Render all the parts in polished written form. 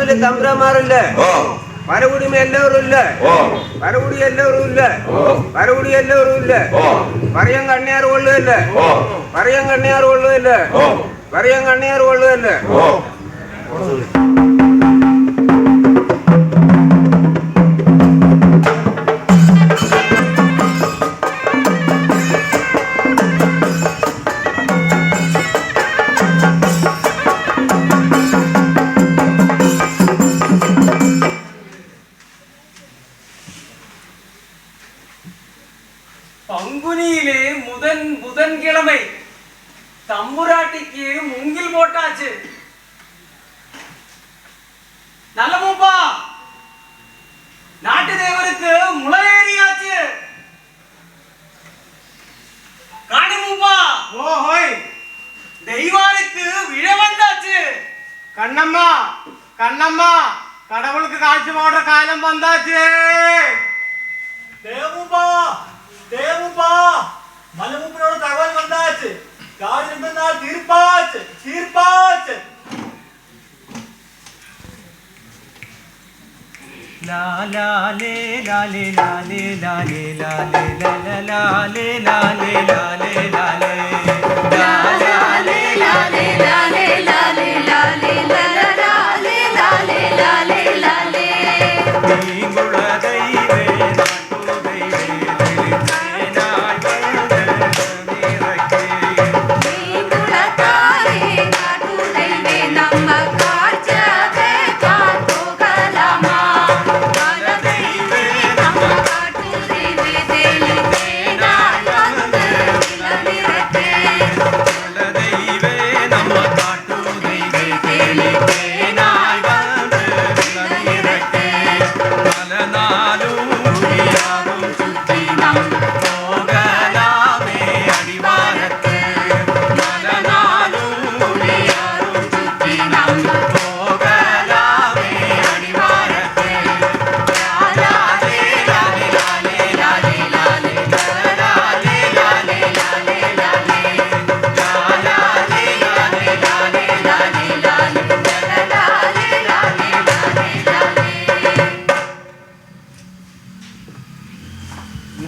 കോവില് തമ്പ്രമാറില്ല, പരകുടിമ എല്ലാവരും ഇല്ല, പരകുടി എല്ലാവരും ഇല്ല, പരകുടി എല്ലാവരും ഇല്ല. പറയാൻ കണ്ണിയാറ് കൊള്ളുകയല്ല, പറയാൻ കണ്ണിയാറ് കൊള്ളുകയല്ല, പറയാൻ കണ്ണിയാറ് കൊള്ളുകയല്ല. பங்குனியிலே புதன்கிழமை தம்புராட்டிக்கு மூங்கில் போட்டாச்சு. நல்ல மூப்பா, நாட்டு தேவருக்கு முளையேறியாச்சு. காணி மூப்பா, ஓஹோய், தெய்வாருக்கு விழ வந்தாச்சு. கண்ணம்மா கண்ணம்மா, கடவுளுக்கு காட்சி போடுற காலம் வந்தாச்சு. தேவுப்பா தேவுப்பா, மலமுப்பனோட தகவல் வந்தாச்சு. காடு 2 நாள் தீர்ப்பாச்சு தீர்ப்பாச்சு. லாலே லாலே லாலே லாலே லாலே லாலே லாலே லாலே லாலே லாலே லாலே லாலே லாலே லாலே லாலே நீங்குள தெய்வே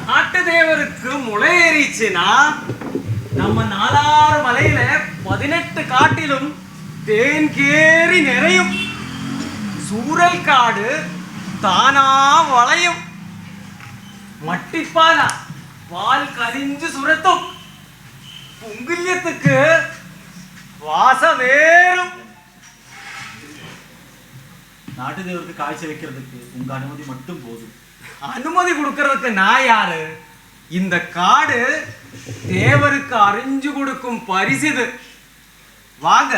நாட்டு தெய்வே நம்ம நாலாறு மலையில 18 காட்டிலும் தேன் கேறி நிறையும். சூரல் காடு தானா வளையும். മട്ടിപ്പാന പാൽ കരിഞ്ചു സുരത്തും. പുങ്കില്യത്തുക്ക് വാസവേറും. நாட்டுதேவருக்கு காய்ச்ச வைக்கிறதுக்கு உங்க அனுமதி மட்டும் போதும். அனுமதி கொடுக்கறதுக்கு நான் யாரு? இந்த காடு தேவருக்கு அறிஞ்சு கொடுக்கும் பரிசு. வாங்க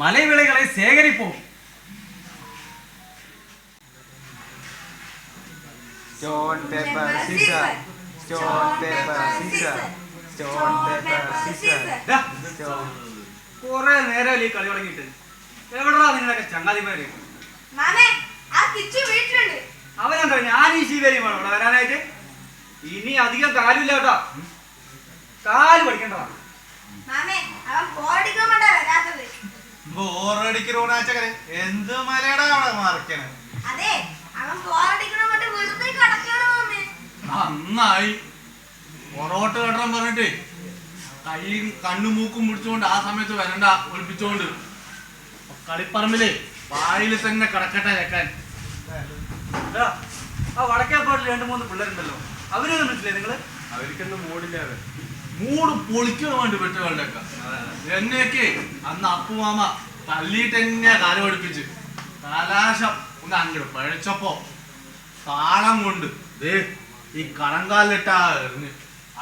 மலை விளைகளை சேகரிப்போம். Stone, paper, scissor. Stone, paper, scissor. Stone, paper, scissor. കുറെ നേരം ഈ കളി തുടങ്ങിയിട്ട് എവിടാ നിങ്ങളൊക്കെ ചങ്ങാതിമാര്? അവനെന്താ ഞാൻ ഈ ശീകരിയുമാണ് ഇവിടെ വരാനായിട്ട്? ഇനി അധികം കാലില്ല കേട്ടോ, കാല് പഠിക്കണ്ടതാ. ബോറടിക്കണോടാച്ചകരെ എന്ത് മലയുടെ മറിക്കണേ. നന്നായി പൊറോട്ട കെട്ടണം പറഞ്ഞിട്ട് കൈയും കണ്ണും മൂക്കും മുടിച്ചോണ്ട് ആ സമയത്ത് വരണ്ട ഒളിപ്പിച്ചോണ്ട് കളിപ്പറമ്പില് വായില് തന്നെ കിടക്കട്ടെ വെക്കാൻ. ആ വടക്കേപ്പാട്ടിൽ 2-3 പിള്ളേരുണ്ടല്ലോ, അവരൊന്നും മനസ്സിലായി നിങ്ങള്? അവർക്കൊന്നും മൂടില്ലാതെ മൂട് പൊളിക്കാൻ വേണ്ടി പെട്ടുകളുടെയൊക്കെ എന്നെയൊക്കെ അന്ന് അപ്പുമാമ തള്ളിയിട്ട് തന്നെയാ കാല് പഠിപ്പിച്ച് കലാശം ഒന്ന് അങ്ങോട്ട് പഴച്ചപ്പോ താളം കൊണ്ട് ദേ ഈ കണങ്കാലിട്ടാ എറിഞ്ഞ്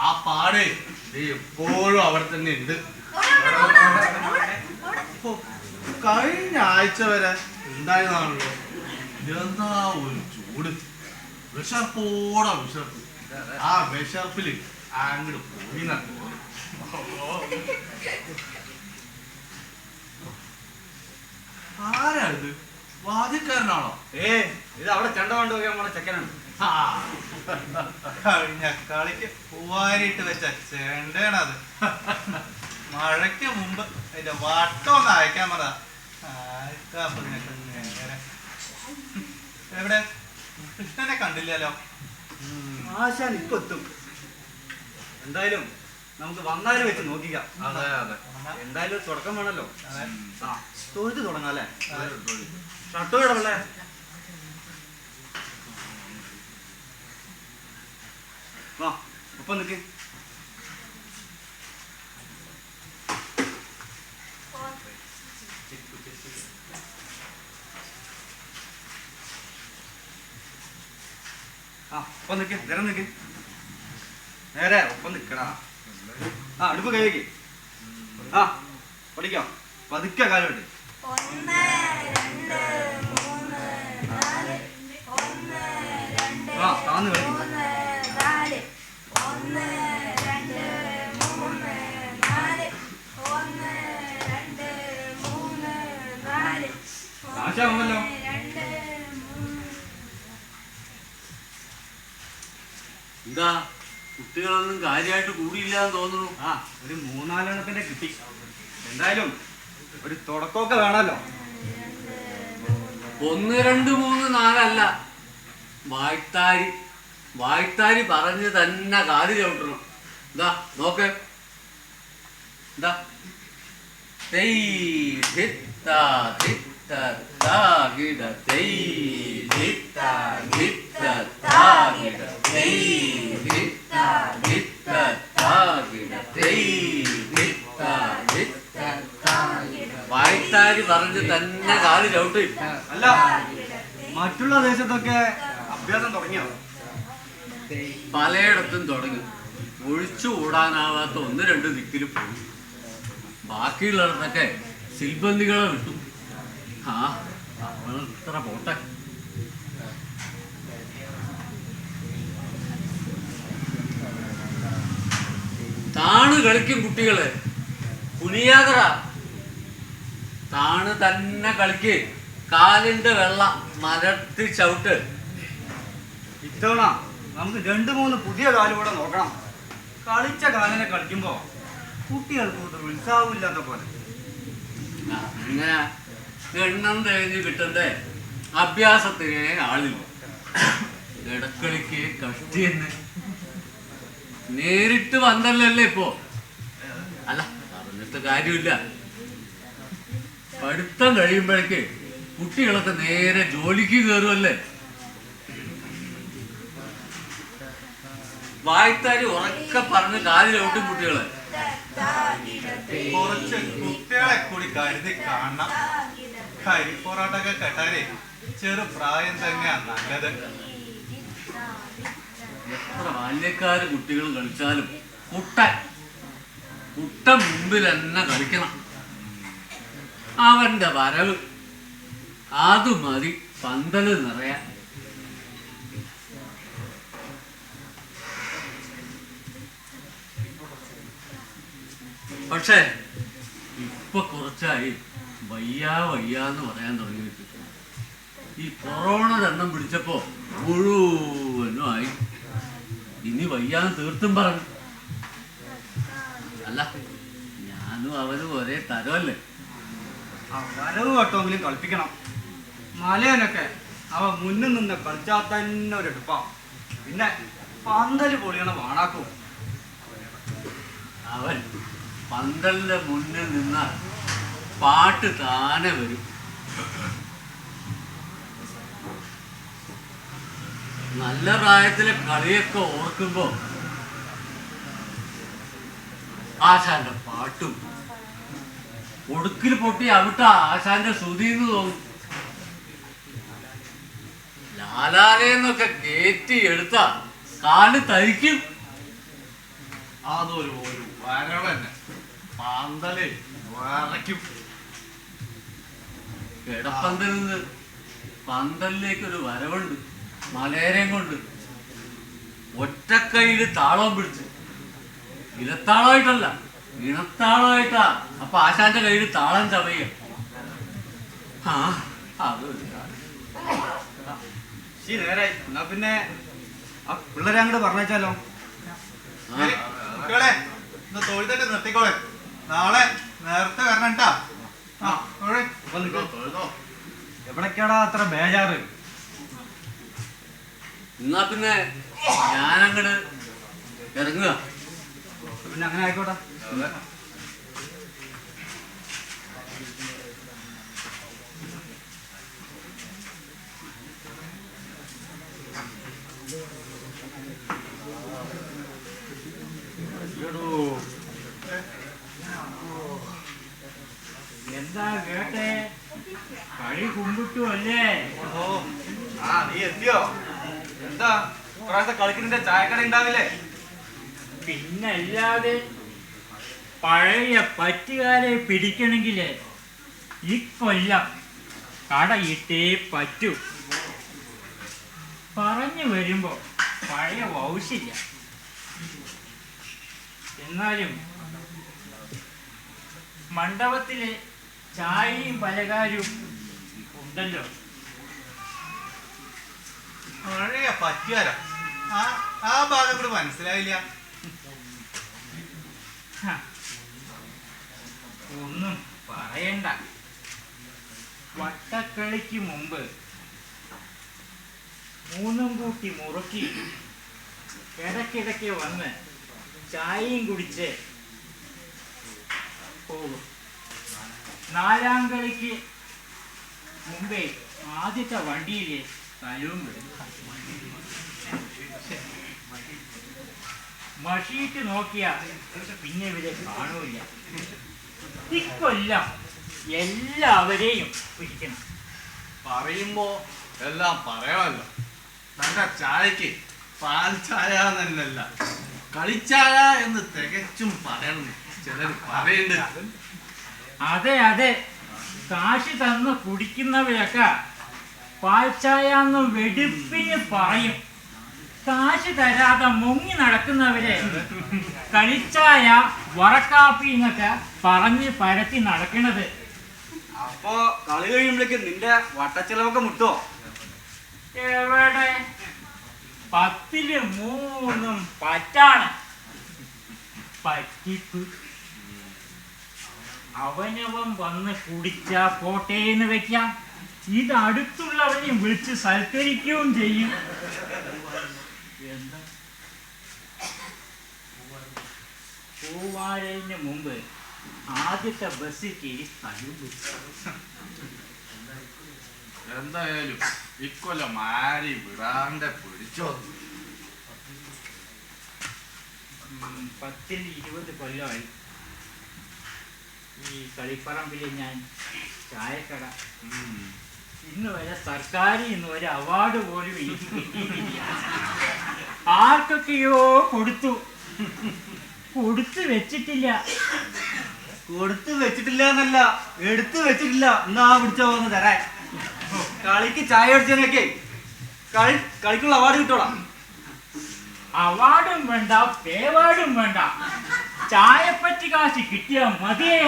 ആ പാടേ ദേ എപ്പോഴും അവിടെ തന്നെ ഉണ്ട്. കഴിഞ്ഞ ആഴ്ച വരെ ഉണ്ടായതാണല്ലോ, എന്താ ഒരു ചൂട്, വിശപ്പോടെ വിശപ്പ്. ആ വിശപ്പില് അങ്ങോട്ട് പോയി ആരാ ഇത്? വാദിക്കാരനാണോ? ഇത് അവിടെ ചെണ്ട കൊണ്ടുപോയി നമ്മളെ ചെക്കനാണ്. കഴിഞ്ഞ കളിക്ക് പൂവാരിട്ട് വെച്ച ചെണ്ടയാണത്. മഴയ്ക്ക് മുമ്പ് അതിന്റെ വട്ടം ഒന്ന് അയക്കാൻ പറ. നേരെ എവിടെ കൃഷ്ണനെ കണ്ടില്ലല്ലോ. ആശാൻ ഇപ്പൊ എത്തും. എന്തായാലും നമുക്ക് വന്നാലും വെച്ച് നോക്കിക്കാം. അതെ അതെ, എന്തായാലും ഒരു തുടക്കം വേണല്ലോ. ആ തൊഴുത്ത് തുടങ്ങാം അല്ലേ? തൊഴുത്. ഷർട്ട് ഇടവല്ലേ? വാ ഒപ്പം നിൽക്ക്. ആ ഒപ്പം നിൽക്ക്, നേരം നിൽക്ക്, നേരെ ഒപ്പം നിൽക്കടാ. ആ അടുപ്പ് കഴിക്ക്. ആ പഠിക്കാം, പതുക്കെ കാലുണ്ട്. ആ താന്ന് കളിക്കും. ആശാണല്ലോ. എന്താ കുട്ടികളൊന്നും കാര്യമായിട്ട് കൂടിയില്ലാന്ന് തോന്നുന്നു. ആ ഒരു 3-4 കിട്ടി. എന്തായാലും ഒരു തുടക്കമൊക്കെ വേണമല്ലോ. 1 2 3 4 അല്ല, വായ്ത്താരി പറഞ്ഞ് തന്നെ കാല് ചവിട്ടണം. എന്താ നോക്ക്, എന്താ വായ്ത്താരി പറഞ്ഞ് തന്നെ കാല് ചവിട്ടി. അല്ല മറ്റുള്ള ദേശത്തൊക്കെ അഭ്യാസം തുടങ്ങിയോ? പലയിടത്തും തുടങ്ങി. ഒഴിച്ചു കൂടാനാവാത്ത 1 2 ദിക്കിലും പോയി. ബാക്കിയുള്ളിടത്തൊക്കെ സിൽബന്ദികളെ വിട്ടു. ആ നമ്മൾ ഇത്ര പോട്ടെ. താണ് കളിക്കും കുട്ടികള്, കുനിയാതറ. താണ് തന്നെ കളിക്ക്. കാലിന്റെ വെള്ള മരത്തി ചവിട്ട്. ഇത്തവണ നമുക്ക് 2-3 പുതിയ കാലുകൂടെ നോക്കണം. കളിച്ച കാലിനെ കളിക്കുമ്പോ കുട്ടികൾക്ക് ഒരു ഉത്സാഹമില്ലാത്ത പോലെ. അങ്ങനെ എണ്ണം തേഞ്ഞ് കിട്ടണ്ടേ, അഭ്യാസത്തിനേ ആളില്ല. ഇടക്കളിക്ക് കഷ്ടിയെന്ന് നേരിട്ട് വന്നല്ലേ ഇപ്പോ. അല്ല പറഞ്ഞിട്ട് കാര്യമില്ല. പഠിത്തം കഴിയുമ്പോഴേക്ക് കുട്ടികളൊക്കെ നേരെ ജോലിക്ക് കയറുമല്ലേ. വായ്ത്താരി ഉറക്കെ പറഞ്ഞ് കാലിൽ ചവിട്ടും കുട്ടികളെ. കുറച്ച് കുട്ടികളെ കൂടി കരുതി കാണണം. കരിപ്പൊറാട്ടൊക്കെ കേട്ടാലേ ചെറു പ്രായം തന്നെയാ നല്ലത്. എത്ര ബാല്യക്കാര് കുട്ടികൾ കളിച്ചാലും കുട്ട മുമ്പിൽ തന്നെ കളിക്കണം. അവന്റെ വരവ് അത് മതി പന്തല് നിറയാൻ. പക്ഷേ ഇപ്പൊ കുറച്ചായി വയ്യാന്ന് പറയാൻ തുടങ്ങിയിട്ട്. ഈ കൊറോണ ദണ്ണം പിടിച്ചപ്പോ മുഴുവനും ആയി. ഇനി വയ്യാന്ന് തീർത്തും പറഞ്ഞു. അല്ല ഞാനും അവനും ഒരേ തരമല്ലേ. ആ വരവ് വട്ടമെങ്കിലും കളിപ്പിക്കണം. മലയനൊക്കെ അവ മുന്നിൽ നിന്ന് കളിച്ചാൽ തന്നെ ഒരു എടുപ്പാ. പിന്നെ പന്തല് പൊളിയണ വാണാക്കും. അവൻ പന്തലിന്റെ മുന്നിൽ നിന്നാൽ പാട്ട് താനെ വരും. നല്ല പ്രായത്തിലെ കളിയൊക്കെ ഓർക്കുമ്പോ ആശാന്റെ പാട്ടും ഒടുക്കിൽ പൊട്ടി അവിട്ട ആശാന്റെ ശ്രുതിന്ന് തോന്നും. ലാലാലെന്നൊക്കെ കേറ്റി എടുത്ത കാല് തരിക്കും. അതൊരു വരവ് തന്നെ. പന്തല് വരയ്ക്കും. കിടപ്പന്തലിൽ നിന്ന് പന്തലിലേക്കൊരു വരവുണ്ട്. മലയരയും കൊണ്ട് ഒറ്റക്കൈയില് താളം പിടിച്ച്, ഇലത്താളമായിട്ടല്ല ഇണത്താളമായിട്ടാ. അപ്പൊ ആശാന്റെ കയ്യിൽ താളം ചമയും. ആ അതൊരു നേരായി. എന്നാ പിന്നെ ആ പിള്ളേരെ അങ്ങോട്ട് പറഞ്ഞേച്ചാലോ? ശരി, കുട്ടികളെ ഇന്ന് തൊഴുതൊക്കെ നിർത്തിക്കോളെ. നാളെ നേരത്തെ വരണം കേട്ടാ. ആ തൊഴേ. അപ്പൊ നിൽക്കാം. തൊഴുതോ. എവിടേക്കാടാ അത്ര ബേജാറ്? എന്നാ പിന്നെ ഞാനങ്ങട് ഇറങ്ങുക. പിന്നെ അങ്ങനെ ആയിക്കോട്ടെ. എന്താ കേട്ടെ? കളി കുമ്പിട്ടു അല്ലേ? ഓ ആ നീ എത്തിയോ? എന്താ ഇപ്രാവശ്യത്തെ കളിക്കുന്നതിന്റെ ചായക്കട ഉണ്ടാവില്ലേ? പിന്നല്ലാതെ പഴയ പറ്റുകാരെ പിടിക്കണമെങ്കില് ഇക്കൊല്ലം കടയിട്ടേ പറ്റൂ. പറഞ്ഞു വരുമ്പോ പഴയ വൗശില്ല. എന്നാലും മണ്ഡപത്തിലെ ചായയും പലകാരും ഉണ്ടല്ലോ. പഴയ പറ്റുകാരാ? ആ ഭാഗം കൂടെ മനസ്സിലായില്ല. ഹ, ഒന്നും പറയണ്ട. വട്ടക്കളിക്ക് മുമ്പ് മൂന്നും കൂട്ടി മുറുക്കി ഇടയ്ക്കിടയ്ക്ക് വന്ന് ചായയും കുടിച്ച് പോകും. നാലാം കളിക്ക് മുമ്പേ ആദ്യത്തെ വണ്ടിയിലെ തലവും വരും. മഷീട്ട് നോക്കിയാ പിന്നെ ഇവരെ കാണൂല. ഇക്കൊല്ലം എല്ലാവരെയും പിടിക്കണം. പറയുമ്പോ എല്ലാം പറയണല്ലോ. തന്റെ ചായക്ക് പാൽ ചായ എന്നല്ല, കളിച്ചായ എന്ന് തികച്ചും പറയണം ചിലർ പറയുന്നുണ്ട്. അതെ അതെ, കാശ് തന്ന് കുടിക്കുന്നവരൊക്കെ പാൽച്ചായാന്ന് വെടുപ്പിന് പറയും. കാശ് തരാതെ മുങ്ങി നടക്കുന്നവരെ കളിച്ചായ വറക്കാപ്പി എന്നൊക്കെ പറഞ്ഞ് പരത്തി നടക്കണത്. അപ്പൊ കളി കഴിയുമ്പോഴേക്ക് നിന്റെ വട്ടച്ചെലവൊക്കെ മുട്ടോ? എവിടെ? 10-ല് 3 പറ്റാണ്. പറ്റിപ്പ്. അവനവൻ വന്ന് കുടിച്ചാ പോട്ടേന്ന് വെക്കാം. ഇത് അടുത്തുള്ളവരെയും വിളിച്ച് സൽക്കരിക്കുകയും ചെയ്യും. എന്താ പൂവാരലിന് മുമ്പ് ആദ്യത്തെ ബസ്സിൽ കയറി സ്ഥലവും വിളിച്ചു. എന്തായാലും ഇക്കൊല്ലം ആരി വിടാണ്ട് പിടിച്ചോ. 10-ൽ 20 കൊല്ലമായി ഈ കളിപ്പറമ്പിൽ ഞാൻ ചായക്കട. ഇന്ന് വരെ സർക്കാരിൽ നിന്ന് ഒരു അവാർഡ് പോലും എനിക്ക് കിട്ടിയിട്ടില്ല. ആർക്കൊക്കെയോ കൊടുത്തു വെച്ചിട്ടില്ല. കൊടുത്ത് വെച്ചിട്ടില്ല എന്നല്ല, എടുത്ത് വെച്ചിട്ടില്ല. എന്നാ പിടിച്ചോ വന്ന് തരാൻ. കളിക്ക് ചായ അടിച്ചതിനൊക്കെ കളിക്കുള്ള അവാർഡ് കിട്ടോളാം. അവാർഡും വേണ്ട, പേവാർഡും വേണ്ട, ചായപ്പറ്റി കാശ് കിട്ടിയാ മതിയേ.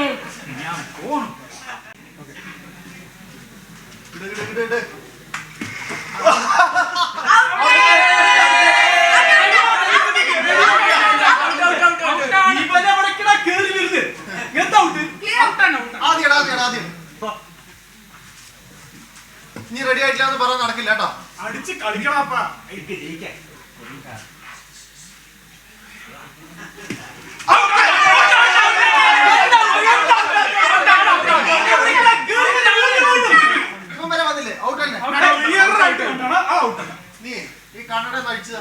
ഞാൻ പോണു. നീ റെഡി ആയിട്ടില്ല എന്ന് പറയാൻ നടക്കില്ല കേട്ടോ. അടിച്ച് കളിക്കണപ്പാ. എനിക്ക് ജയിക്കാൻ വന്നില്ലേ? ഔട്ടല്ലേ? നീ ഈ കണ്ണട കഴിച്ചതാ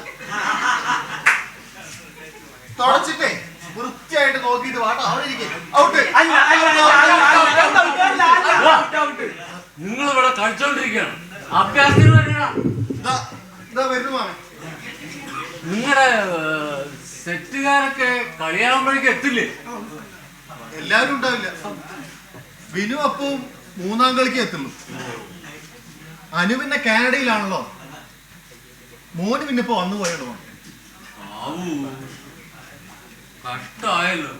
തുടച്ചിട്ടേ വൃത്തിയായിട്ട് നോക്കിയിട്ട് വാട്ടോ. അവിടെ ഇരിക്കേ. ഔട്ട്. നിങ്ങൾ ഇവിടെ കളിച്ചോണ്ടിരിക്കുകയാണ്. അഭ്യാസത്തിന് വേണ്ടിയാ. വരുന്നു മാമൻ. നിങ്ങളുടെ സെറ്റുകാരൊക്കെ കളിയാകുമ്പോഴേക്കും എത്തില്ലേ? എല്ലാവരും ഉണ്ടാവില്ല. വിനു അപ്പവും 3-ാം കളിക്ക് എത്തുള്ളൂ. അനു പിന്നെ കാനഡയിലാണല്ലോ. മോന് പിന്നെ ഇപ്പൊ വന്നു പോയല്ലോ. കഷ്ടായല്ലോ.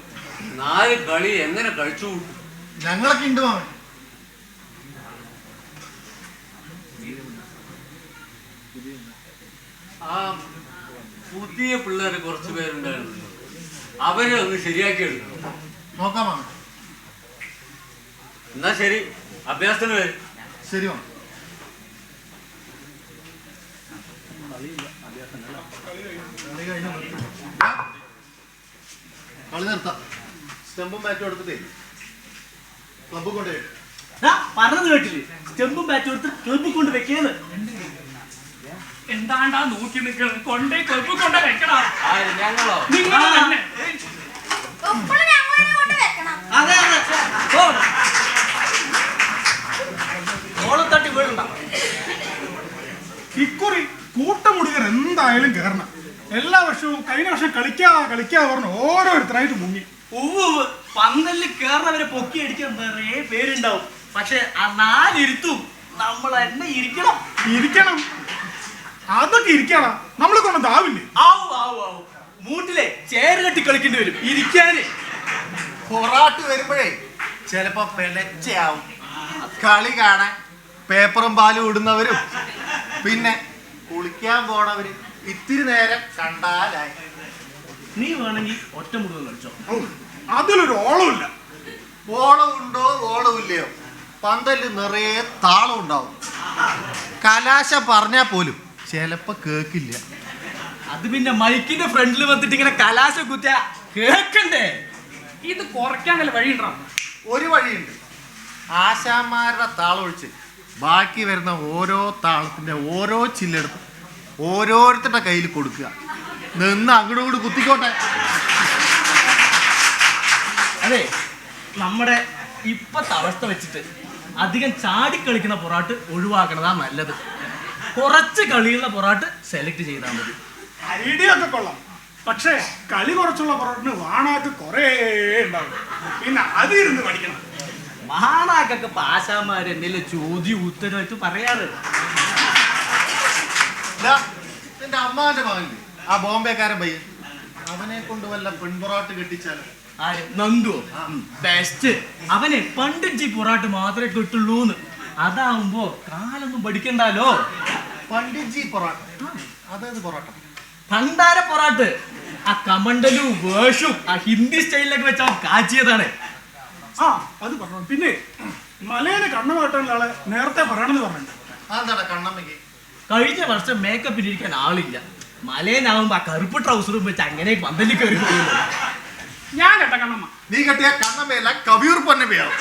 4 കളി എങ്ങനെ കഴിച്ചു കൂട്ടും? ഞങ്ങളൊക്കെ ഉണ്ട് മാമൻ. ആ പുതിയ പിള്ളേർ കുറച്ച് പേരുണ്ടായിരുന്നു, അവരെ ഒന്ന് ശരിയാക്കി എടുക്കണം. നോക്കാം മാമൻ. എന്നാ ശരി, അഭ്യാസത്തിന് വരും. ശരി മാമൻ. കളി നിർത്താം. സ്റ്റെമ്പും ബാറ്റും എടുത്തിട്ടേ ക്ലബ് കൊണ്ടുപോയി. പറഞ്ഞത് കേട്ടില്ലേ? സ്റ്റെമ്പും ബാറ്റും എടുത്ത് ക്ലബ് കൊണ്ട് വെക്കേന്ന്. എന്താണ്ടാ നോക്കി നിൽക്കുന്നത്? കൊണ്ടേ കൊൽപ്പ് കൊണ്ടേ വെക്കണം. ഞങ്ങളോ? നിങ്ങൾ തന്നെ. അതെ അതെ. ഓളം തട്ടി വീഴണ്ട. ഇക്കുറി കൂട്ടമുടികർ എന്തായാലും കയറണം. എല്ലാ വർഷവും കഴിഞ്ഞ വർഷം കളിക്കാ പറഞ്ഞു ഓരോരുത്തരായിട്ട് മുങ്ങി. പന്തലിൽ കേറുന്നവരെ പൊക്കി അടിക്കാൻ നിറയെ പേരുണ്ടാവും. പക്ഷെ ആ 4 ഇരുത്തും നമ്മൾ തന്നെ ഇരിക്കണം. അതൊക്കെ ഇരിക്കണം. നമ്മളെ കൊണ്ടതാവില്ലേ? ആവും മൂട്ടിലെ ചേര് കെട്ടി കളിക്കേണ്ടി വരും ഇരിക്കാന്. പൊറാട്ട് വരുമ്പോഴേ ചിലപ്പോ പിളച്ചാവും. കളി കാണാൻ പേപ്പറും പാലും ഇടുന്നവരും പിന്നെ കുളിക്കാൻ പോണവരും ഇത്തിരി നേരം കണ്ടാലായി. നീ വേണമെങ്കിൽ ഒറ്റ മുഴുവൻ കളിച്ചോ. അതിലൊരു ഓളമില്ല. ഓളമുണ്ടോ ഓളമില്ലയോ, പന്തല് നിറയെ താളം ഉണ്ടാവും. കലാശം പറഞ്ഞാൽ പോലും ചിലപ്പോ കേക്കില്ല. അത് പിന്നെ മൈക്കിന്റെ ഫ്രണ്ടിൽ വന്നിട്ട് ഇങ്ങനെ കലാശം കുത്തിയ കേക്കണ്ടേ? ഇത് കുറയ്ക്കാൻ വല്ല വഴിയുണ്ടോ? ഒരു വഴിയുണ്ട്. ആശാന്മാരുടെ താളം ഒഴിച്ച് ബാക്കി വരുന്ന ഓരോ താളത്തിന്റെ ഓരോ ചില്ലെടുത്ത് ഓരോരുത്തരുടെ കയ്യിൽ കൊടുക്കുക. നിന്ന് അങ്ങോട്ട് കുത്തിക്കോട്ടെ. അതെ, നമ്മുടെ ഇപ്പത്തെ അവസ്ഥ വെച്ചിട്ട് അധികം ചാടിക്കളിക്കുന്ന പൊറാട്ട് ഒഴിവാക്കണതാ നല്ലത്. കുറച്ച് കളിയുള്ള പൊറാട്ട് സെലക്ട് ചെയ്താൽ മതി. ഐഡിയ ഒക്കെ കൊള്ളാം. പക്ഷേ കളി കുറച്ചുള്ള പൊറോട്ടിന് വാണാക്ക് കുറേ ഉണ്ടാവും. പിന്നെ അതിരുന്ന് പഠിക്കണം. മഹാനാക്കൊക്കെ പാശാമാര് എന്തെങ്കിലും ചോദ്യം ഉത്തരവായിട്ട് പറയാറ്. എന്റെ അമ്മാന്റെ മകനില്ലേ ആ ബോംബെക്കാരൻ പയ്യൻ, അവനെ കൊണ്ട് വല്ല പെൺപൊറാട്ട് കെട്ടിച്ചാലോ? ആര്? നന്ദു. ബെസ്റ്റ്. അവനെ പണ്ടിജി പൊറാട്ട് മാത്രമേ കിട്ടുള്ളൂന്ന്. അതാവുമ്പോ കാലൊന്നും പഠിക്കണ്ടല്ലോ. പണ്ഡിറ്റ്ജി പൊറാട്ട, അതേത് പൊറാട്ട? ഭണ്ഡാര പൊറാട്ട്. ആ കമണ്ടലും വേഷും ആ ഹിന്ദി സ്റ്റൈലിലൊക്കെ വെച്ച് അവൻ കാച്ചിയതാണ്. അത് പറഞ്ഞു. പിന്നെ മലയിലെ കണ്ണുമായിട്ടുള്ള ആളെ നേരത്തെ പറയണമെന്ന് പറഞ്ഞു. അതെന്താടാ കണ്ണമ്മയ്ക്ക്? കഴിഞ്ഞ വർഷം മേക്കപ്പിൽ ഇരിക്കാൻ ആളില്ല. മലയനാവുമ്പോ ആ കറുപ്പ് ട്രൗസറും വെച്ച് അങ്ങനെ പന്തലിൽ കയറി പോകുന്നു. ഞാൻ കേട്ട കണ്ണമ്മ. നീ കെട്ടിയ കണ്ണമ്മയല്ല കവിയൂർ പൊന്നമ്മയാവും.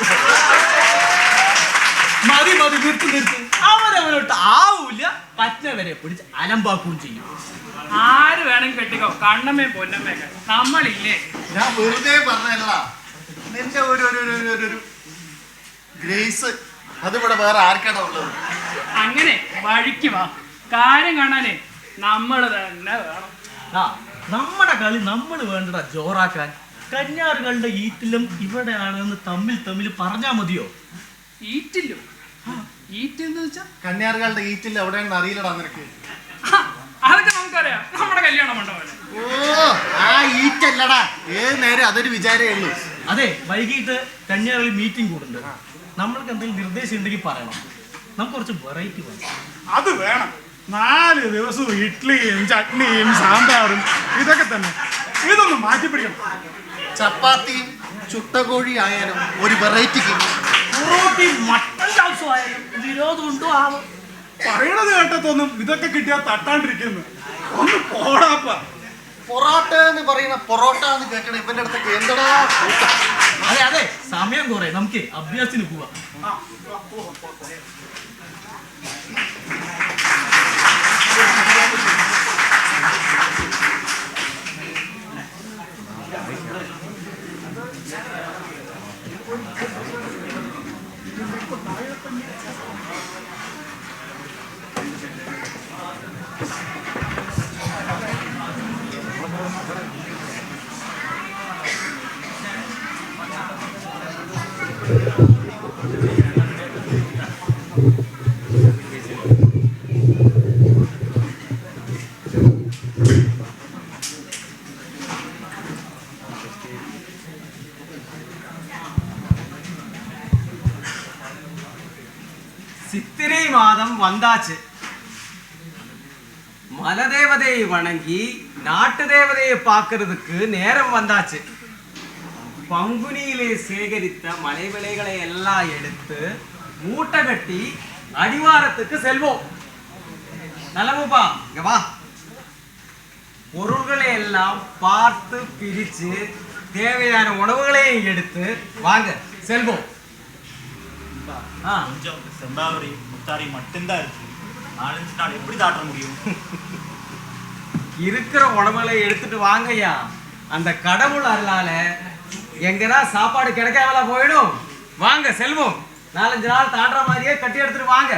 മതി നിർത്തി. അവരവനോട്ട് ആവൂല, പറ്റവരെ പിടിച്ച് അലമ്പാക്കുകയും ചെയ്യും. ആര് വേണമെങ്കിൽ കെട്ടിക്കോ, കണ്ണമ്മയും പൊന്നമ്മയൊക്കെ. നമ്മളില്ലേ? ഞാൻ വെറുതെ പറഞ്ഞല്ല. നിന്റെ ഒരു ഗ്രേസ് അതിവിടെ വേറെ ആർക്കാണ് ഉള്ളത്? അങ്ങനെ വഴിക്ക് വാ. കാര്യം കാണാനേ നമ്മൾ തന്നെ വേണം. നമ്മുടെ കളി നമ്മൾ വേണ്ടടാ ജോറാക്കാൻ. കന്യാറുകളുടെ ഈറ്റിലും ഇവിടെയാണെന്ന് തമ്മിൽ പറഞ്ഞാ മതിയോ? ഈറ്റില്ലോ? ഈറ്റെന്ന് വെച്ചാ കന്യാറുകളുടെ ഈറ്റിൽ എവിടെയാണെന്ന് അറിയില്ലടാ നിനക്ക്? അതൊക്കെ നമുക്കറിയാം. നമ്മുടെ കല്യാണ മണ്ഡപം. ഓ, ആ ഈറ്റല്ലടാ, ഏത് നേരം അതൊരു വിചാരേ ഉള്ളൂ. അതെ, വൈകിട്ട് കന്യാറുകളിൽ മീറ്റിംഗ് കൂടുന്നുണ്ട്. നമ്മൾക്ക് എന്തെങ്കിലും നിർദ്ദേശം ഉണ്ടെങ്കിൽ പറയണം. നമുക്ക് കുറച്ച് വെറൈറ്റി വേണം. അത് വേണം. 4 ദിവസവും ഇഡ്ഡലിയും ചട്നിയും സാമ്പാറും ഇതൊക്കെ തന്നെ. ഇതൊന്ന് മാറ്റിപ്പിടിക്കണം. ചപ്പാത്തിയും ചുട്ടകോഴി ആയാലും ഒരു വെറൈറ്റിക്ക്. മട്ടൻ ആയാലും വിരോധമുണ്ടോ ആവും. പറയണത് കേട്ടതൊന്നും ഇതൊക്കെ കിട്ടിയാൽ തട്ടാണ്ടിരിക്കുന്നു. ഒന്ന് പോടാപ്പ. പൊറോട്ട എന്ന് പറയുന്ന പൊറോട്ട എന്ന് കേൾക്കണം ഇവന്റെ അടുത്തൊക്കെ എന്തടാ? അതെ, സമയം കുറെ, നമുക്ക് അഭ്യാസത്തിന് പോവാം. சித்திரை மாதம் வந்தாச்சு. மலதேவதையை வணங்கி நாட்டு தேவதையை பார்க்கறதுக்கு நேரம் வந்தாச்சு. பங்குனியிலே சேகரித்த மலை விளைகளை எல்லாம் எடுத்து மூட்டை கட்டி அடிவாரத்துக்கு செல்வோம். நல்லமுப்பா, இங்க வா. பொருள்களை எல்லாம் பார்த்து பிரித்து தேவையான உணவுகளையும் எடுத்து வாங்க செல்வோம். கொஞ்சம் செந்தாவரி முத்தாரி மட்டும்தான் இருக்கு. 4-5 நாள் எப்படி தாட்ட முடியும்? இருக்கிற உணவுகளை எடுத்துட்டு வாங்கய்யா. அந்த கடவுள் அருளால எங்கன்னா சாப்பாடு கிடைக்காமல போயிடும். வாங்க செல்வோம். 4-5 நாள் தாண்டுற மாதிரியே கட்டி எடுத்துட்டு வாங்க.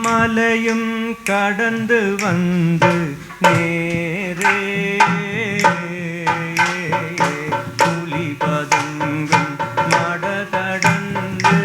மலையும் கடந்து வந்து நேரே புலி பதுங்கும் மட கடந்து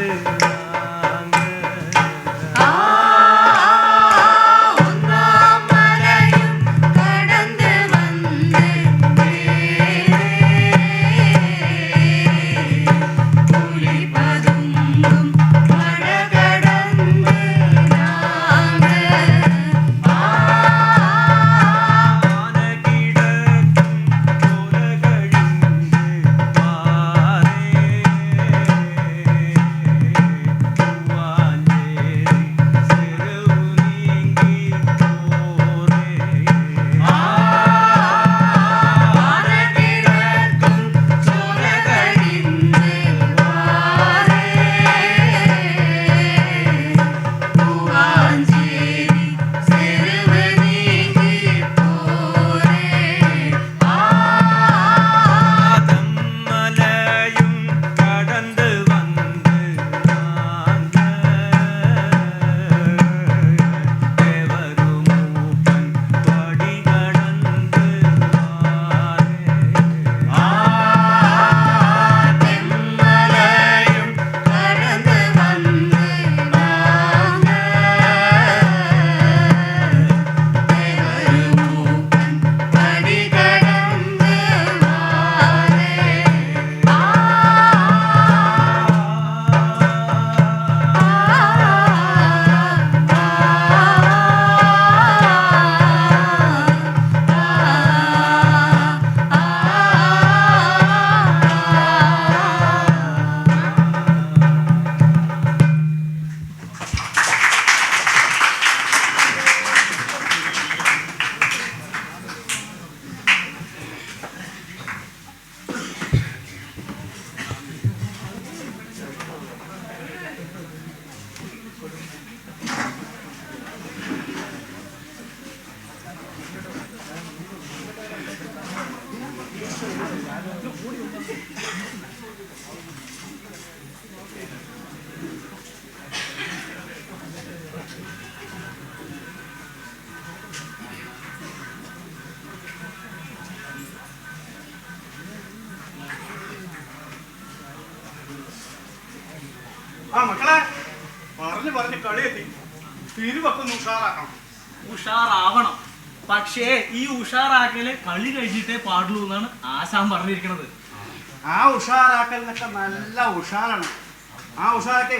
മക്കളെ പറഞ്ഞ് കളിയെത്തി. തിരുവൊക്കെ ഒന്ന് ഉഷാറാക്കണം. ഉഷാറാവണം. പക്ഷേ ഈ ഉഷാറാക്കല് കളി കഴിഞ്ഞിട്ടേ പാടുള്ളൂ എന്നാണ് ആശാൻ പറഞ്ഞിരിക്കുന്നത്. ആ ഉഷാറാക്കലിനൊക്കെ നല്ല ഉഷാറാണ്. ആ ഉഷാറൊക്കെ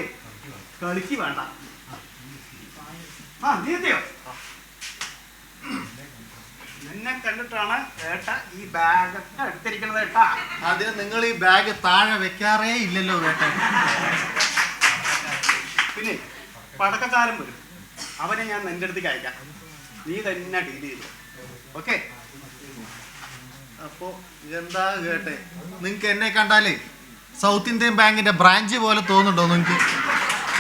കളിക്ക് വേണ്ട. നീ എത്തിയോ? നിന്നെ കണ്ടിട്ടാണ് ഏട്ട ഈ ബാഗൊക്കെ എടുത്തിരിക്കുന്നത് ഏട്ടാ. അതിന് നിങ്ങൾ ഈ ബാഗ് താഴെ വെക്കാറേ ഇല്ലല്ലോ ഏട്ട. പിന്നെ പടക്കക്കാരൻ വരും, അവനെ ഞാൻ നിന്റെ അടുത്തേക്ക് അയക്കാം. നീ തന്നെ ഡീൽ ചെയ്തു. ഓക്കെ? അപ്പോ എന്താ കേട്ടെ, നിങ്ങക്ക് എന്നെ കണ്ടാലേ സൗത്ത് ഇന്ത്യൻ ബാങ്കിന്റെ ബ്രാഞ്ച് പോലെ തോന്നുന്നുണ്ടോ? നിങ്ങക്ക്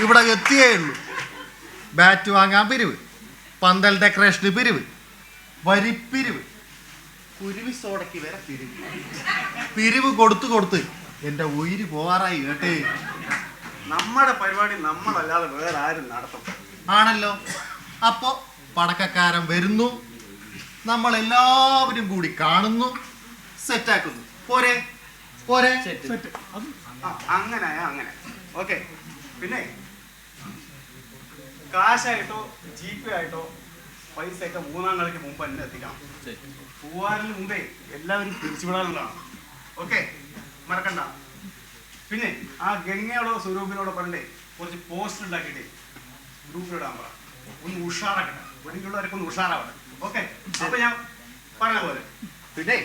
ഇവിടെ എത്തിയേ ഉള്ളൂ. ബാറ്റ് വാങ്ങാൻ പിരിവ്, പന്തൽ ഡെക്കറേഷന് പിരിവ്, വരിപ്പിരിവ്, കുരുവി സോടയ്ക്ക് വരെ പിരിവ്. പിരിവ് കൊടുത്ത് എന്റെ ഉയിര് പോവാറായി കേട്ടേ. നമ്മുടെ പരിപാടി നമ്മളല്ലാതെ വേറെ ആരും നടത്തും. ആണല്ലോ. അപ്പോ പടക്കക്കാരൻ വരുന്നു, നമ്മൾ എല്ലാവരും കൂടി കാണുന്നു, സെറ്റാക്കുന്നു. പോരെ പോരെ സെറ്റ്. അങ്ങനെയാ അങ്ങനെ. ഓക്കെ. പിന്നെ കാശായിട്ടോ ജീപ്പേ ആയിട്ടോ പൈസയൊക്കെ 3-ആം കളിക്ക് മുമ്പ് തന്നെ എത്തിക്കണം. പോവാറിന് മുമ്പേ എല്ലാവരും പിരിച്ചുവിടാനുള്ളതാണ്. ഓക്കെ? മറക്കണ്ട. പിന്നെ ആ ഗംഗയോടോ സ്വരൂപിനോടോ പറഞ്ഞേ കുറച്ച് പോസ്റ്റ് ഉണ്ടാക്കിയിട്ടേ ഗ്രൂപ്പിലിടാൻ പറ. ഒന്ന് ഉഷാറാക്കട്ടെ. വെടിക്കുള്ളവരൊക്കെ ഒന്ന് ഉഷാറാവട്ടെ. ഓക്കെ? അപ്പൊ ഞാൻ പറഞ്ഞ പോലെ. പിന്നെ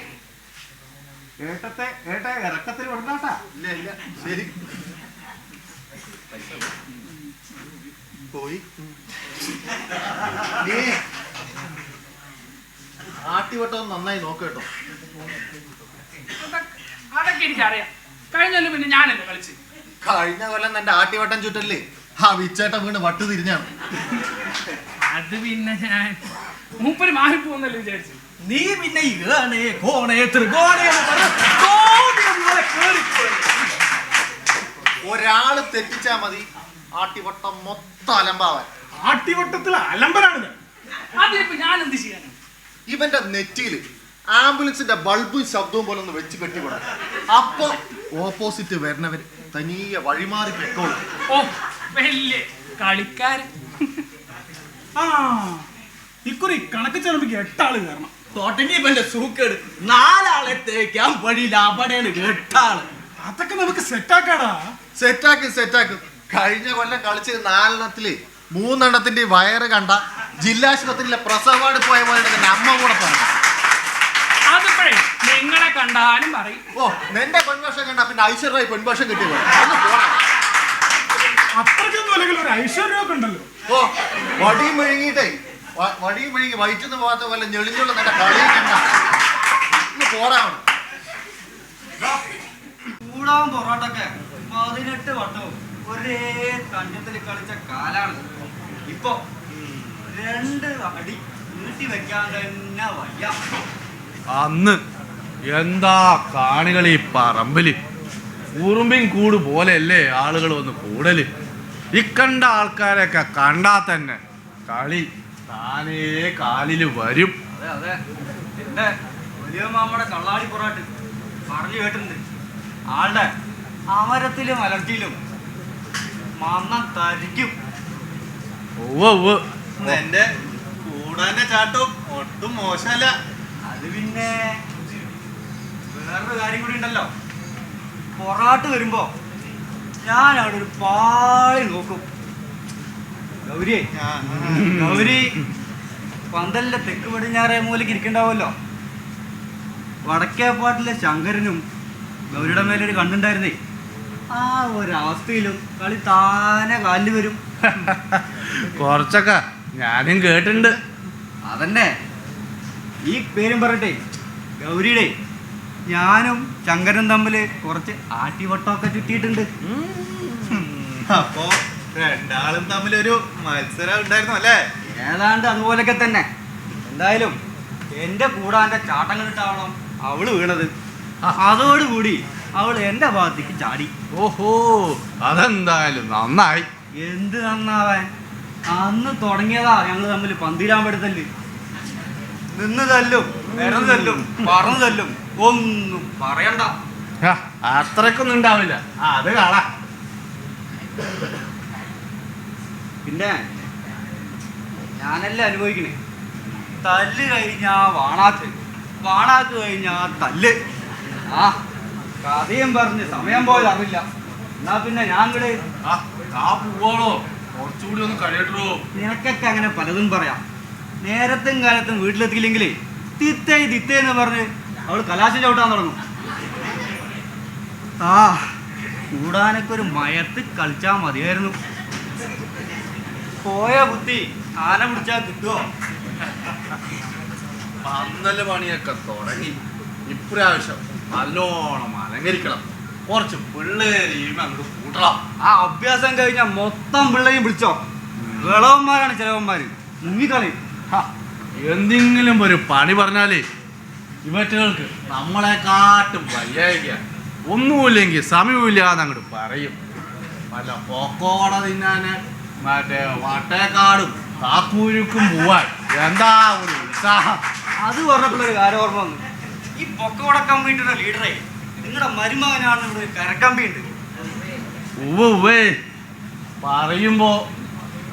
ഏട്ട ഇറക്കത്തിൽ വിടണ്ടാട്ടാ. ഇല്ല ശരി. പോയി. നീ ആട്ടിവട്ടം നന്നായി നോക്കേട്ടോ. അതൊക്കെ എനിക്കറിയാം. കഴിഞ്ഞാലും പിന്നെ ഞാനല്ലേ കളിച്ച്. കഴിഞ്ഞ കൊല്ലം നിന്റെ ആട്ടിവട്ടം ചുറ്റല്ലേ ആ വിച്ചേട്ടൻ വീണ് വട്ട് തിരിഞ്ഞാണ്. അത് പിന്നെ ഞാൻ മൂപ്പര് മാറിപ്പോന്നല്ലേ വിചാരിച്ചു. നീ പിന്നെ ഒരാള് തെറ്റിച്ചാ മതി ആട്ടിവട്ടം മൊത്തം അലമ്പാവാൻ. ആട്ടിവട്ടത്തിൽ അലമ്പനാണ് ഞാൻ. അതിനിപ്പോ ഞാൻ എന്ത് ചെയ്യാനാണ്? ഇവന്റെ നെറ്റിയില് ആംബുലൻസിന്റെ ബൾബും ശബ്ദവും പോലെ ഒന്ന് വെച്ച് കെട്ടിവിടാം. അപ്പൊ ഓപ്പോസിറ്റ് വരുന്നവര് തനിയെ വഴിമാറി പെട്ടോളും. ഓ വലിയ കളിക്കാരൻ. ആ ഇക്കുറി കണക്ക് ചെലപ്പിക്ക് 8 ആള് കയറണം. തുടങ്ങി ഇവന്റെ സൂക്കേട്. 4 ആളെ തേക്കാൻ വഴിയിൽ അവിടെയാണ് 8 ആള്. അതൊക്കെ നമുക്ക് സെറ്റാക്കാടാ. സെറ്റാക്കും. കഴിഞ്ഞ കൊല്ലം കളിച്ച് 4 എണ്ണത്തില് 3 എണ്ണത്തിന്റെ വയറ് കണ്ട ജില്ലാശുപത്രിയിലെ പ്രസവവാർഡ് പോയ പോലെ തന്നെ അമ്മ കൂടെ പറഞ്ഞു. അതിപ്പോഴേ നിങ്ങളെ കണ്ടാലും പറയും. ഓ നിന്റെ പെൺവേഷം കണ്ട പിന്നെ ഐശ്വര്യ പെൺവേഷം കിട്ടിയ പോലെ ഒന്ന് പോരാ. അത്രയ്ക്കൊന്നും അല്ലെങ്കിൽ ഒരു ഐശ്വര്യമൊക്കെ ഉണ്ടല്ലോ. ഓ വടിയും മെഴുകിയിട്ടേ വടിയും മെഴുകി വയറ്റുന്ന പോകാത്ത പോലെ ഞെളിഞ്ഞുള്ള നിന്റെ കളിയും കണ്ട ഒന്ന് പോരാണ്. കൂടാൻ പൊറോട്ടൊക്കെ 18 വട്ടവും ഒരേ തഞ്ചത്തിൽ കളിച്ച കാലാണ്. ഇപ്പൊ 2 അടി നീട്ടി വെക്കാൻ തന്നെ വയ്യ. അന്ന് എന്താ കാണികളി പറമ്പില് ഉറുമ്പിൻ കൂട് പോലെയല്ലേ ആളുകൾ വന്ന് കൂടല്. ഇക്കണ്ട ആൾക്കാരെയൊക്കെ കണ്ടാ തന്നെ കളി താനേ കാലില് വരും. അതെ എന്റെ വലിയ മാമയുടെ കള്ളാടി പൊറാട്ട് പറഞ്ഞു കേട്ടിട്ടുണ്ട്. ആളുടെ അമരത്തിലും അലർത്തിയിലും മന്നം തരിക്കും. എന്റെ കൂടാന്റെ ചാട്ടവും ഒട്ടും മോശമല്ല. അത് പിന്നെ വേറൊരു കാര്യം കൂടി ഉണ്ടല്ലോ. പൊറാട്ട് വരുമ്പോ ഞാൻ അവിടെ ഒരു പാളി നോക്കും. ഗൗരി പന്തലിന്റെ തെക്ക് പടിഞ്ഞാറേ മൂലക്ക് ഇരിക്കണ്ടാവുമല്ലോ. വടക്കേപ്പാട്ടിലെ ശങ്കരനും ഗൗരിയുടെ മേലൊരു കണ്ണുണ്ടായിരുന്നേ. ആ ഒരവസ്ഥയിലും കളി താനെ കാലിൽ വരും. കുറച്ചൊക്കെ ഞാനും കേട്ടിട്ടുണ്ട്. അതന്നെ ഈ പേരും പറയട്ടെ, ഗൗരിയുടെ ഞാനും ശങ്കരനും തമ്മില് കുറച്ച് ആട്ടിവട്ടമൊക്കെ ചുറ്റിയിട്ടുണ്ട്. അപ്പോ 2 ആളും തമ്മിലൊരു മത്സരം ഉണ്ടായിരുന്നു അല്ലേ? ഏതാണ്ട് അതുപോലൊക്കെ തന്നെ. എന്തായാലും എന്റെ കൂടാന്റെ ചാട്ടം കണ്ടിട്ടാവണം അവള് വീണത്. അതോടുകൂടി അവൾ എന്റെ ഭാഗത്തേക്ക് ചാടി. ഓഹോ അതെന്തായാലും നന്നായി. എന്ത് നന്നാവാൻ? അന്ന് തുടങ്ങിയതാ ഞങ്ങള് തമ്മിൽ പന്തിരാമ്പെടുത്തല്ല്. നിന്ന് തല്ലും, നിറന്നു തല്ലും, പറന്നു തല്ലും, ഒന്നും പറയണ്ട. അത്രക്കൊന്നും ഉണ്ടാവില്ല. അത് കാണാ. പിന്നെ ഞാനല്ലേ അനുഭവിക്കണേ. തല്ല് കഴിഞ്ഞാ വാണാക്ക്, വാണാക്ക് കഴിഞ്ഞാ തല്ല്. ആ കഥയും പറഞ്ഞ് സമയം പോലെ അറിയില്ല. എന്നാ പിന്നെ ഞാൻ കൂടെ പോവാണോ? കുറച്ചുകൂടി ഒന്ന് കഴിയട്ടോ. നിനക്കൊക്കെ അങ്ങനെ പലതും പറയാം. നേരത്തും കാലത്തും വീട്ടിലെത്തിയില്ലെങ്കിലേ തിത്തേ തിത്തേ എന്ന് പറഞ്ഞ് അവള് കലാശം ചവിട്ടാൻ തുടങ്ങും. ആ കൂടാനൊക്കെ ഒരു മയത്ത് കളിച്ചാൽ മതിയായിരുന്നു. പോയ ബുദ്ധി ആന പിടിച്ചാൽ കിട്ടുമോ? പന്തല് പണിയൊക്കെ തുടങ്ങി. ഇപ്രാവശ്യം നല്ലോണം അലങ്കരിക്കണം. കുറച്ച് പിള്ളേരെയും അങ്ങോട്ട് കൂട്ടണം. ആ അഭ്യാസം കഴിഞ്ഞാൽ മൊത്തം പിള്ളേരെയും വിളിച്ചോ. വിളവന്മാരാണ് ചിലവന്മാര്, മുങ്ങിക്കളി. എന്തെങ്കിലും ഒരു പണി പറഞ്ഞാലേ ഇവറ്റകൾക്ക് നമ്മളെക്കാട്ടും വയ്യായിക. ഒന്നുമില്ലെങ്കിൽ സമയമില്ലാന്ന് അങ്ങോട്ട് പറയും. വല്ല പൊക്കോട തിന്നാന് മറ്റേ വട്ടേക്കാടും കാക്കൂരുക്കും പോവാൻ എന്താ ഒരു ഉത്സാഹം. അത് പറഞ്ഞപ്പോഴൊരു കാര്യം ഓർമ്മ വന്നു. ഈ പൊക്കോട കമ്മിറ്റിയുടെ ലീഡറെ നിങ്ങളുടെ മരുമകനാണ് ഇവിടെ ഒരു കരക്കമ്പി ഉണ്ട്. ഉവ്വേ പറയുമ്പോ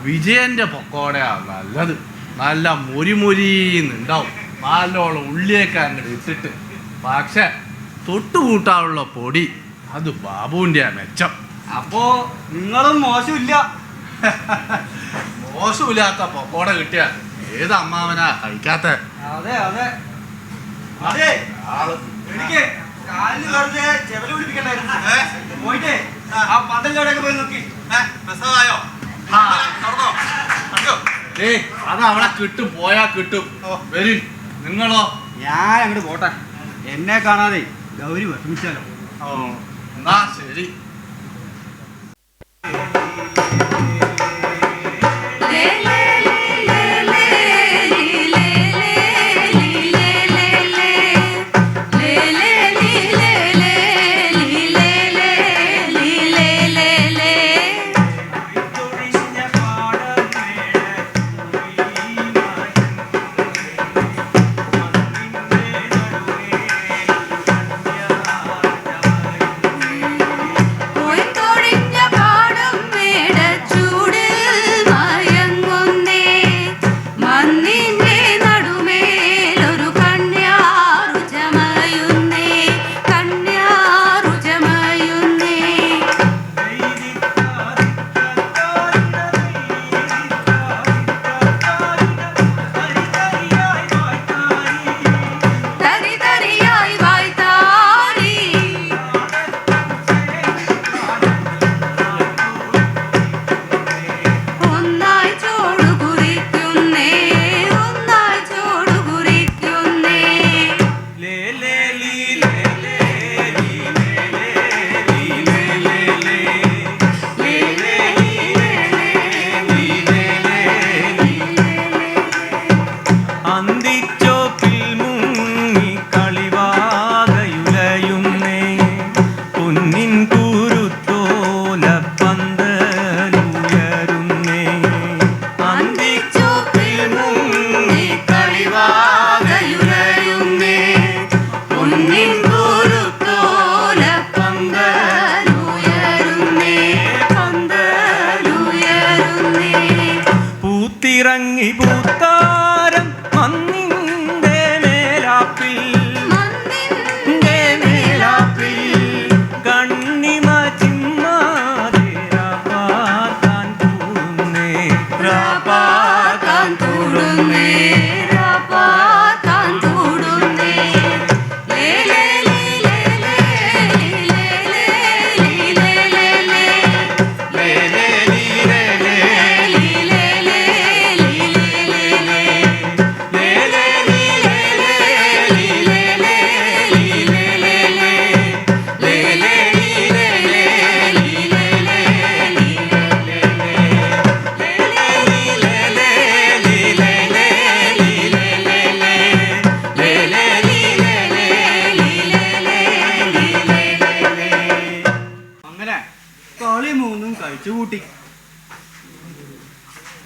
വിജയന്റെ പൊക്കോടയാ നല്ലത്. നല്ല മുരിമുരിന്നുണ്ടാവും. നല്ലോളം ഉള്ളിയൊക്കെ അങ്ങോട്ട് ഇട്ടിട്ട്. പക്ഷെ തൊട്ടുകൂട്ടാനുള്ള പൊടി അത് ബാബുവിന്റെ മെച്ചം. അപ്പോ നിങ്ങളും മോശമില്ല. മോശമില്ലാത്ത പൊക്കോട കിട്ടിയ ഏത് അമ്മാവനാ കഴിക്കാത്ത? അതെ അതെ അതെ. എനിക്ക് കാലിന് വെറുതെ ചെവല് പിടിപ്പിക്കണ്ടായിരുന്നു. പോയിട്ടേ ആ പന്തലിന്റെ അവിടെയൊക്കെ പോയി നോക്കി. പ്രസവമായോ? തുറന്നോ? ഏയ് അത് അവിടെ കിട്ടും, പോയാ കിട്ടും. വരും. നിങ്ങളോ? ഞാൻ അങ്ങോട്ട് പോട്ടെ. എന്നെ കാണാതെ ഗൗരി വിഷമിച്ചാലോ. എന്നാ ശരി.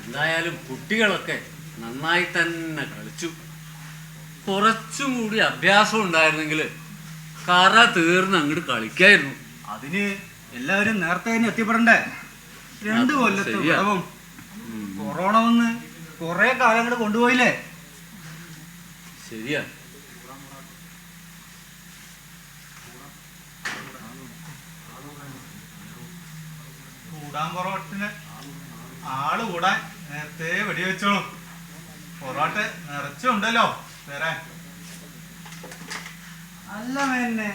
എന്തായാലും കുട്ടികളൊക്കെ നന്നായി തന്നെ കളിച്ചു. കുറച്ചും കൂടി അഭ്യാസം ഉണ്ടായിരുന്നെങ്കിൽ കറ തീർന്ന് അങ്ങോട്ട് കളിക്കായിരുന്നു. അതിന് എല്ലാവരും നേരത്തെ തന്നെ എത്തിപ്പെടണ്ടേ? 2 കൊല്ലത്തെ വിടവും കൊറോണ വന്ന് കുറെ കാലം കൂടെ കൊണ്ടുപോയില്ലേ? ശരിയാ. കൂടാൻ പൊറോട്ടിന് ആള് കൂടാൻ നേരത്തെ വെടിവെച്ചോളൂ. പൊറോട്ട നിറച്ചുണ്ടല്ലോ വേറെ. അല്ല മേന്നെ,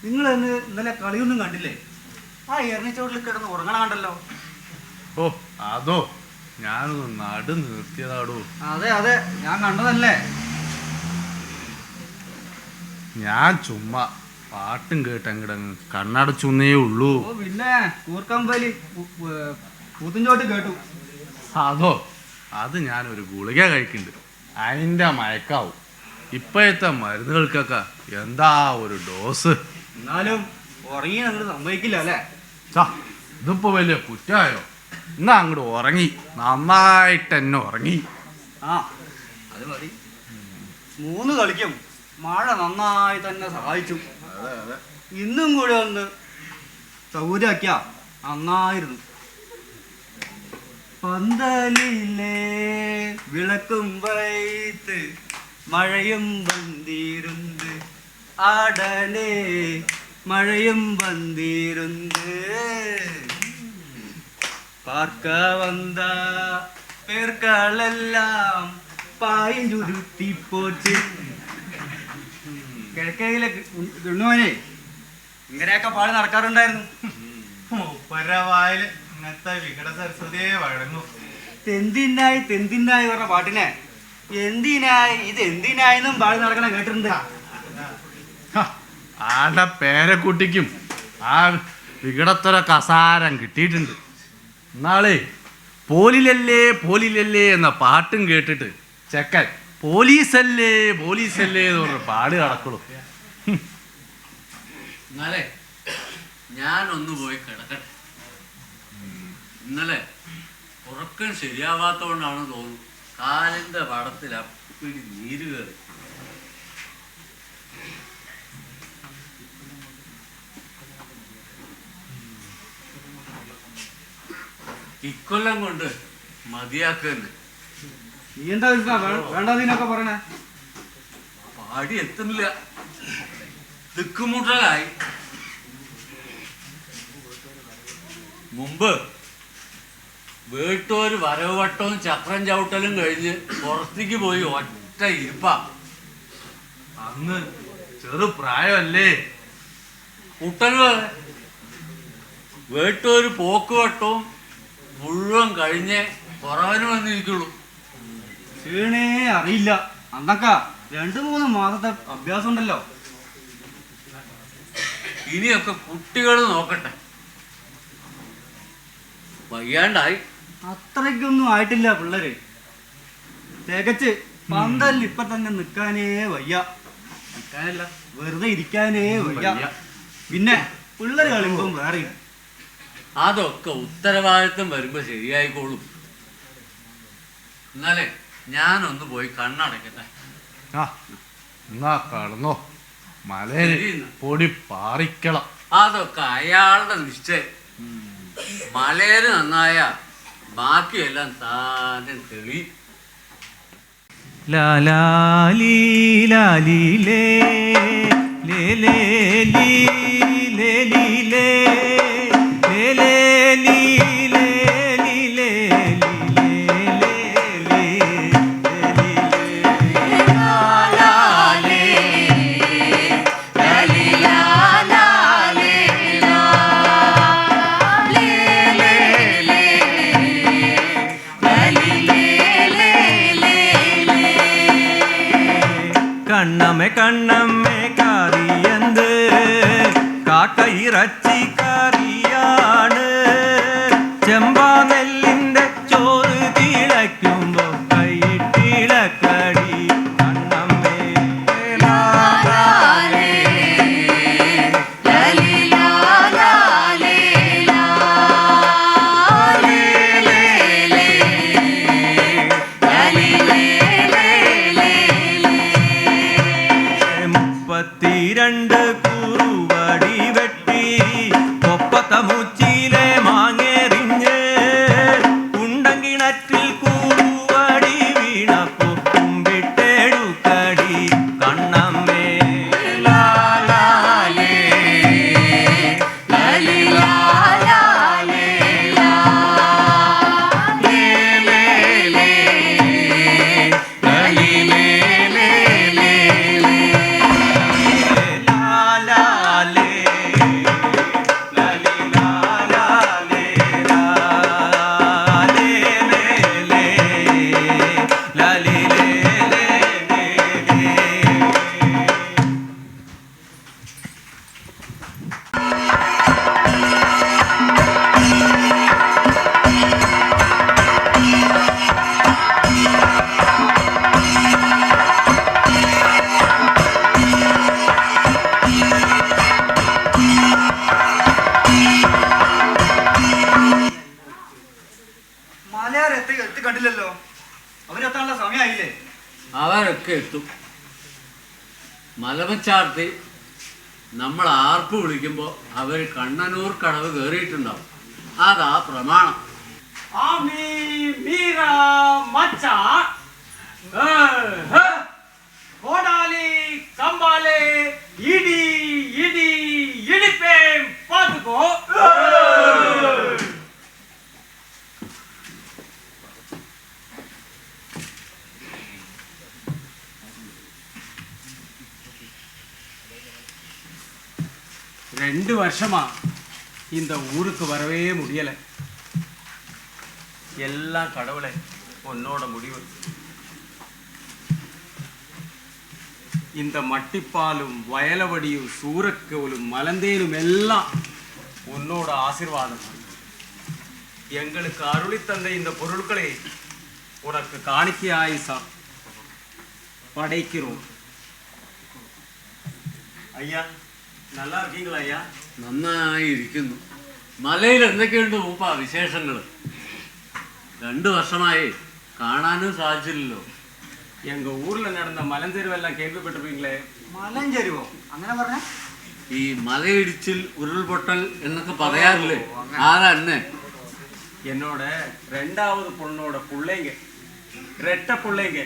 നിങ്ങൾ ഇന്നലെ കളിയൊന്നും കണ്ടില്ലേ? ആ എറിഞ്ഞച്ചോട്ടിൽ കിടന്ന് ഉറങ്ങണ കണ്ടല്ലോ. ഓ അതോ, ഞാനൊന്ന് നടു നിർത്തിയതാടോ. അതെ അതെ, ഞാൻ കണ്ടതല്ലേ. ഞാൻ ചുമ്മാ പാട്ടും കേട്ടങ്ങടങ്ങ് കണ്ണടച്ചൊന്നേ ഉള്ളൂ. ഓ പിന്നെ കൂർക്കമ്പലി പൂത്തുംചോട്ട് കേട്ടു. അതോ, അത് ഞാനൊരു ഗുളിക കഴിക്കുന്നുണ്ട്, അതിൻ്റെ മയക്കാവും. ഇപ്പോഴത്തെ മരുന്നുകൾക്കൊക്കെ എന്താ ഒരു ഡോസ്. എന്നാലും ഉറങ്ങി അങ്ങോട്ട് സംഭവിക്കില്ല അല്ലേ? ഇതിപ്പോ വലിയ കുറ്റായോ? എന്നാ അങ്ങോട്ട് ഉറങ്ങി, നന്നായിട്ട് തന്നെ ഉറങ്ങി. ആ അത് മതി. 3 കളിക്കും മഴ നന്നായി തന്നെ സഹായിച്ചു. ഇന്നും കൂടെ ഒന്ന് സൗകര്യമാക്കിയ നന്നായിരുന്നു. പന്തലിലെ വിളക്കും വൈത്ത് മഴയും വന്നിരുന്ന് ആടനെ മഴയും വന്നിരുന്ന് പാർക്ക വന്ന പേർക്കളെല്ലാം പായും ചുരുട്ടി പോച്ച്. കിഴക്കേലെ ഗുണുവനെ ഇങ്ങനെയൊക്കെ പാടി നടക്കാറുണ്ടായിരുന്നു. പരവായില് ഇങ്ങനത്തെ വികട സരസ്വതിയെ വഴങ്ങും. തെന്തിനായി തെന്തിനായി പറഞ്ഞ പാട്ടിനെ എന്തിനായി ഇത് എന്തിനായെന്നും പാടി നടക്കണ കേട്ടിട്ടുണ്ട്. ആടെ പേരക്കുട്ടിക്കും ആ വികടത്തൊര കസാരം കിട്ടിയിട്ടുണ്ട്. നാളെ പോലിലല്ലേ പോലിലല്ലേ എന്ന പാട്ടും കേട്ടിട്ട് ചെക്കൻ പോലീസല്ലേ പോലീസല്ലേ എന്ന് പറഞ്ഞ പാട് കടക്കുള്ളൂ. എന്നാലേ ഞാനൊന്ന് പോയി കിടക്കട്ടെ. ഇന്നലെ ഉറക്കം ശരിയാവാത്തോണ്ടാണ് തോന്നുന്നു കാലിന്റെ പടത്തിൽ അപ്പിടി നീര് കയറി. ഇക്കൊല്ലം കൊണ്ട് മതിയാക്കുന്നുണ്ട്. നീ എന്താ വേണ്ടതിനൊക്കെ പറയണേ? പാടി എത്തുന്നില്ല, തിക്കുമുട്ടലായി. മുമ്പ് വീട്ടൂര് വരവ് വട്ടവും ചക്രം ചവിട്ടലും കഴിഞ്ഞ് പുറത്തേക്ക് പോയി ഒറ്റ ഇരിപ്പ. അന്ന് ചെറു പ്രായമല്ലേ കുട്ടന് വീട്ടൂര് പോക്കുവട്ടവും മുഴുവൻ കഴിഞ്ഞ് കുറവന് വന്നിരിക്കുള്ളൂ. ക്ഷീണേ അറിയില്ല. അന്നക്ക 2-3 മാസത്തെ അഭ്യാസം ഉണ്ടല്ലോ. ഇനിയൊക്കെ കുട്ടികൾ നോക്കട്ടെ. വയ്യാണ്ടായി. അത്രയ്ക്കൊന്നും ആയിട്ടില്ല പിള്ളേര്. തികച്ച് പന്തലിൽ ഇപ്പൊ തന്നെ നിൽക്കാനേ വയ്യ. നിൽക്കാനല്ല, വെറുതെ ഇരിക്കാനേ വയ്യ. പിന്നെ പിള്ളേര് കളിമ്പം വേറെ. അതൊക്കെ ഉത്തരവാദിത്വം വരുമ്പോ ശരിയായിക്കോളും. എന്നാലേ ഞാനൊന്ന് പോയി കണ്ണടക്കട്ടെ. എന്നാ കടന്നോ, മലയിൽ പൊടി പാറിക്കണം. അതൊക്കെ അയാളുടെ നിശ്ചയം. മലയിൽ നന്നായ ബാക്കിയെല്ലാം താനെ തെളി. ലാലി ലാലി ലേ ലേ ലേ ലീ ലേ ലീ ലേ ലേ ലേ ലീ ലേ ലീ ലേ കണ്ണമ്മേ കണ്ണമ്മേ കറിയന്ത് കാക്കയിറച്ചി കറിയാണ്. ചെമ്പാ നെല്ലിന്റെ ചോറ് തിളയ്ക്കുമ്പോ കൈയിട്ടിളക്കടി കണ്ണമ്മേ. രണ്ട് കുറുവടി വെട്ടി ഒപ്പത്ത മുച്ചിലെ മാങ്ങേറിഞ്ഞ് കുണ്ടങ്കിണറ്റിൽ കുറുവടി വീണപ്പോ കുമ്പിട്ടെടുക്കടി കണ്ണമ്മേ. ലാലാലേ എത്തി കണ്ടില്ലല്ലോ. അവരെത്താനുള്ള സമയമായില്ലേ? അവരൊക്കെ എത്തും. മലമച്ചാർത്തി നമ്മൾ ആർപ്പ് വിളിക്കുമ്പോ അവര് കണ്ണനൂർ കടവ് കയറിയിട്ടുണ്ടാവും. അതാ പ്രമാണം. കോടാലി കമ്പാലെ ഇടി ഇടി ഇടിപ്പേം പാതുക്കോ. ரெண்டு வருஷமா இந்த ஊருக்கு வரவே முடியல. எல்லாம் கடவுளே உன்னோட முடிவு. இந்த மட்டிப்பாலும் வயலவடியும் சூரக்கோலும் மலந்தேனும் எல்லாம் உன்னோட ஆசீர்வாதம். எங்களுக்கு அருளி தந்த இந்த பொருட்களை உனக்கு காணிக்கையாய் படைக்கிறோம். ஐயா நல்லா இருக்கீங்களா? ஐயா നന്നായിരിക്കുന്നു. മലയിൽ എന്തൊക്കെയുണ്ട് മൂപ്പ വിശേഷങ്ങൾ? 2 വർഷമായി കാണാനും സാധിച്ചില്ലല്ലോ. எங்க ஊர்ல நடந்த மலஞ்செருவெல்லாம் கேள்விப்பட்டிருப்பீங்களே. മലഞ്ചെരുവോ? അങ്ങനെ പറഞ്ഞ ഈ മലയിടിച്ചിൽ ഉരുൾപൊട്ടൽ എന്നൊക്കെ പറയാറില്ലേ? ആരാ എന്നെ? என்னோட 2வது பொண்ணோட பிள்ளைங்க, ரெட்ட பிள்ளைங்க,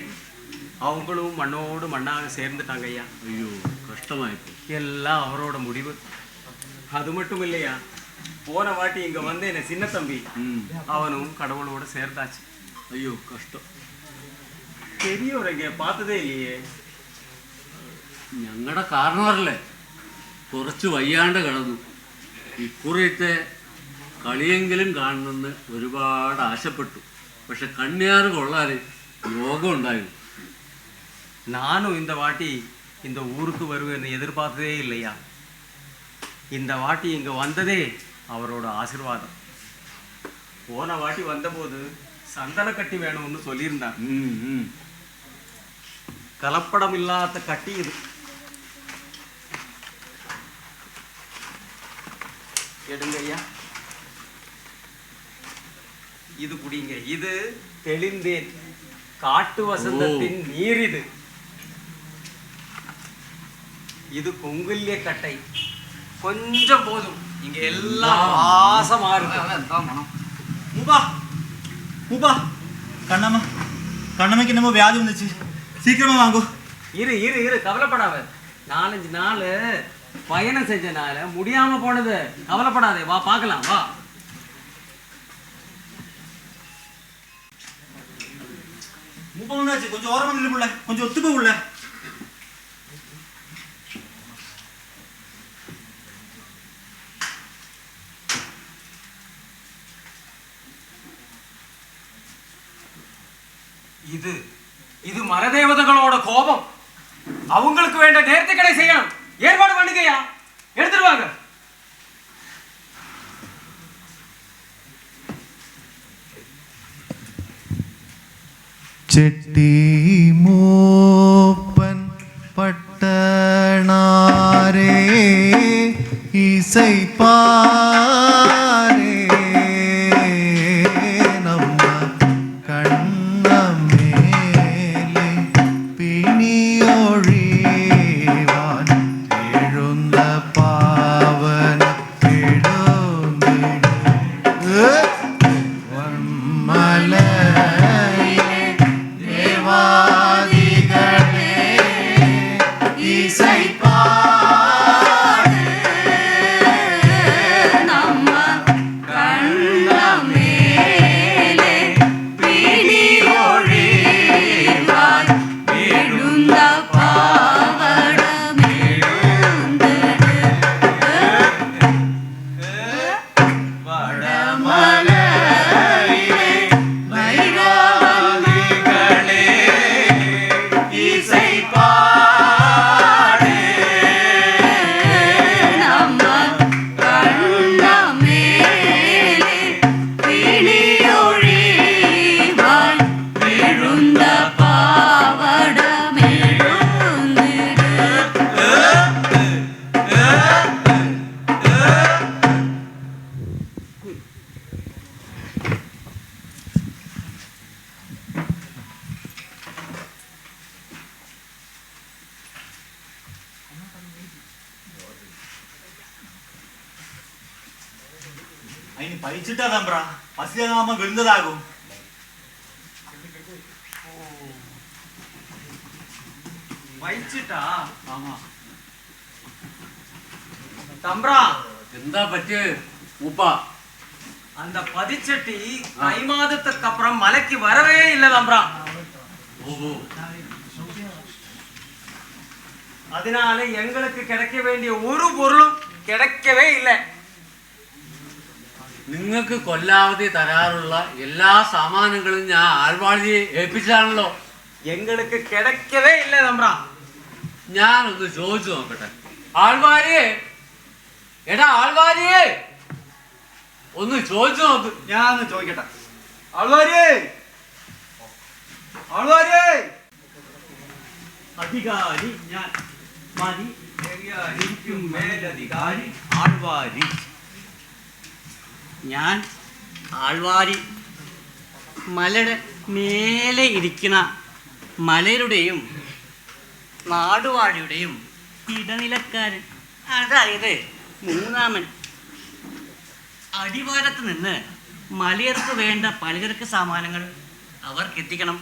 அவங்களும் மண்ணோடு மண்ணாக சேர்ந்துட்டாங்க ஐயா. ஐயோ கஷ்டமாயிப்போ. எல்லாம் அவரோட முடிவு. அது மட்டும் இல்லையா, போன வாட்டி இங்க வந்து என்ன சின்ன தம்பி அவனும் கடவுளோட சேர்ந்தாச்சு. ஐயோ கஷ்டம். பெரியவரைங்க பார்த்ததே இல்லையே. ഞങ്ങളുടെ കാരണവരല്ലേ കുറച്ച് വയ്യാണ്ട് കിടന്നു. ഇക്കുറിയത്തെ കളിയെങ്കിലും കാണണമെന്ന് ഒരുപാട് ആശപ്പെട്ടു. പക്ഷെ കണ്ണിയാറ് കൊള്ളാൻ യോഗം ഉണ്ടായിരുന്നു. நானும் இந்த வாட்டி இந்த ஊருக்கு வருவேன்னு எதிர்பார்த்ததே இல்லையா. இந்த வாட்டி இங்க வந்ததே அவரோட ஆசீர்வாதம். போன வாட்டி வந்தபோது சந்தன கட்டி வேணும்னு சொல்லியிருந்தார். கலப்படம் இல்லாத கட்டி இது. எடுங்க ஐயா, இது குடிங்க. இது தெளிந்தேன், காட்டு வசந்தத்தின் நீர். இது கொங்குல்ய கட்டை. கொஞ்சம் போதும், இங்க எல்லாம் வாசமா இருக்கு. മൂപ്പാ മൂപ്പാ കണ്ണമ്മ കണ്ണമ്മയ്ക്ക് என்னமோ வியாதி வந்துச்சு, சீக்கிரமா வாங்கோ. இரு இரு இரு, கவலைப்படாத. 4-5 நாள் பயணம் செஞ்சனால முடியாம போனது. கவலைப்படாதே, வா பார்க்கலாம் வா. மூப்பா வந்தாச்சு, கொஞ்சம் ஓரமா நில்லு புள்ள, கொஞ்சம் ஒத்துப்போ புள்ள. இது மரதேவதைகளோட கோபம். அவங்களுக்கு வேண்ட நேர்த்திக்கடை செய்யணும். ஏற்பாடு பண்ணுங்கய்யா, எடுத்துருவாங்க. ചെട്ടി മൂപ്പൻ പട്ടണാരേ ഇസൈപ്പാരേ നമ്മ കണ്ണമേലെ പിണിയൊഴിവാൻ എഴുന്ന പാവന വന്മല അതിന് പഴിച്ചിട്ടാ തമ്പ്ര, പസിയാകുമ്പോ വിഴുന്നതാകും. വൈച്ചിട്ടാ? தம்பரா, എന്താ പറ്റിയ മൂപ്പ? அந்த பதிச்சட்டி தை மாதத்துக்கு அப்புறம் மலைக்கு வரவே இல்லை தம்பரா. அதனால எங்களுக்கு கிடைக்க வேண்டிய ஒரு பொருளும் கிடைக்கவே இல்லை. നിങ്ങൾക്ക് കൊല്ലാവധി തരാറുള്ള എല്ലാ സാമാനങ്ങളും ഞാൻ ആൾവാഴിയെ ഏൽപ്പിച്ചാണല്ലോ. എങ്ങൾക്ക് കിടക്കവേ ഇല്ല തമ്പ്ര. ഞാനൊന്ന് ചോദിച്ചു നോക്കട്ടെ. ആൾവാരിയെ, എടാ ആൾവാരിയെ, ഒന്ന് ചോദിച്ചു നോക്ക്. ഞാനൊന്ന് ചോദിക്കട്ടെ. ആൾവാരിയേ, ആൾവാരിയേ. അധികാരി ഞാൻ, മതി മേലധികാരി ആൾവാരി. ഞാൻ ആൾവാരി. മലയുടെ മേലെ ഇരിക്കുന്ന മലരുടെയും നാടുവാഴിയുടെയും ഇടനിലക്കാരൻ, അതായത് മൂന്നാമൻ. അടിവാരത്ത് നിന്ന് മലയർക്ക് വേണ്ട പലചരക്ക് സാമാനങ്ങൾ അവർക്ക് എത്തിക്കണം.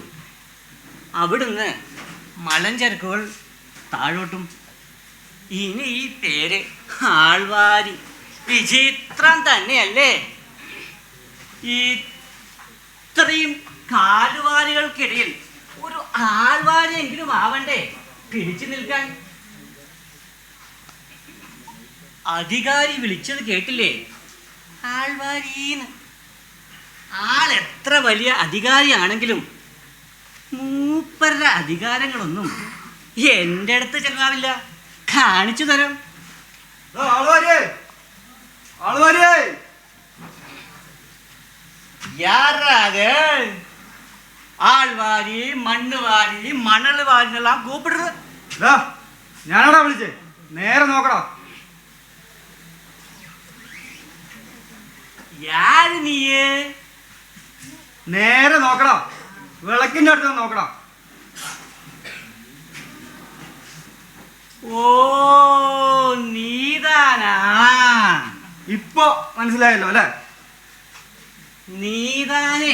അവിടുന്ന് മലഞ്ചരക്കുകൾ താഴോട്ടും. ഇനി ഈ പേര് ആൾവാരി വിചിത്രം തന്നെയല്ലേ? ഇത്രയും കാലുവാരികൾക്കിടയിൽ ഒരു ആൾവാരിയെങ്കിലും ആവണ്ടേ പിടിച്ചു നിൽക്കാൻ? അധികാരി വിളിച്ചത് കേട്ടില്ലേ? ആൾവാരീന്ന്. ആൾ എത്ര വലിയ അധികാരിയാണെങ്കിലും മൂപ്പരുടെ അധികാരങ്ങളൊന്നും എൻ്റെ അടുത്ത് ചെലവാവില്ല. കാണിച്ചു തരാം. ആൾവാരിയേ, ആൾവാരിയേ. யாராது ஆழ்வாரி മണ്ണുവാരി മണല് വാരിനെല്ലാം കൂപ്പിടുന്നത്? ഞാനാടാ വിളിച്ചേ. നേരെ നോക്കടാ. யாரு நீ? നേരെ നോക്കടാ. വിളക്കിന്റെ അടുത്ത് നോക്കടാ. ഓ, നീതാനാ? ഇപ്പൊ മനസ്സിലായല്ലോ അല്ലെ? നീതാനേ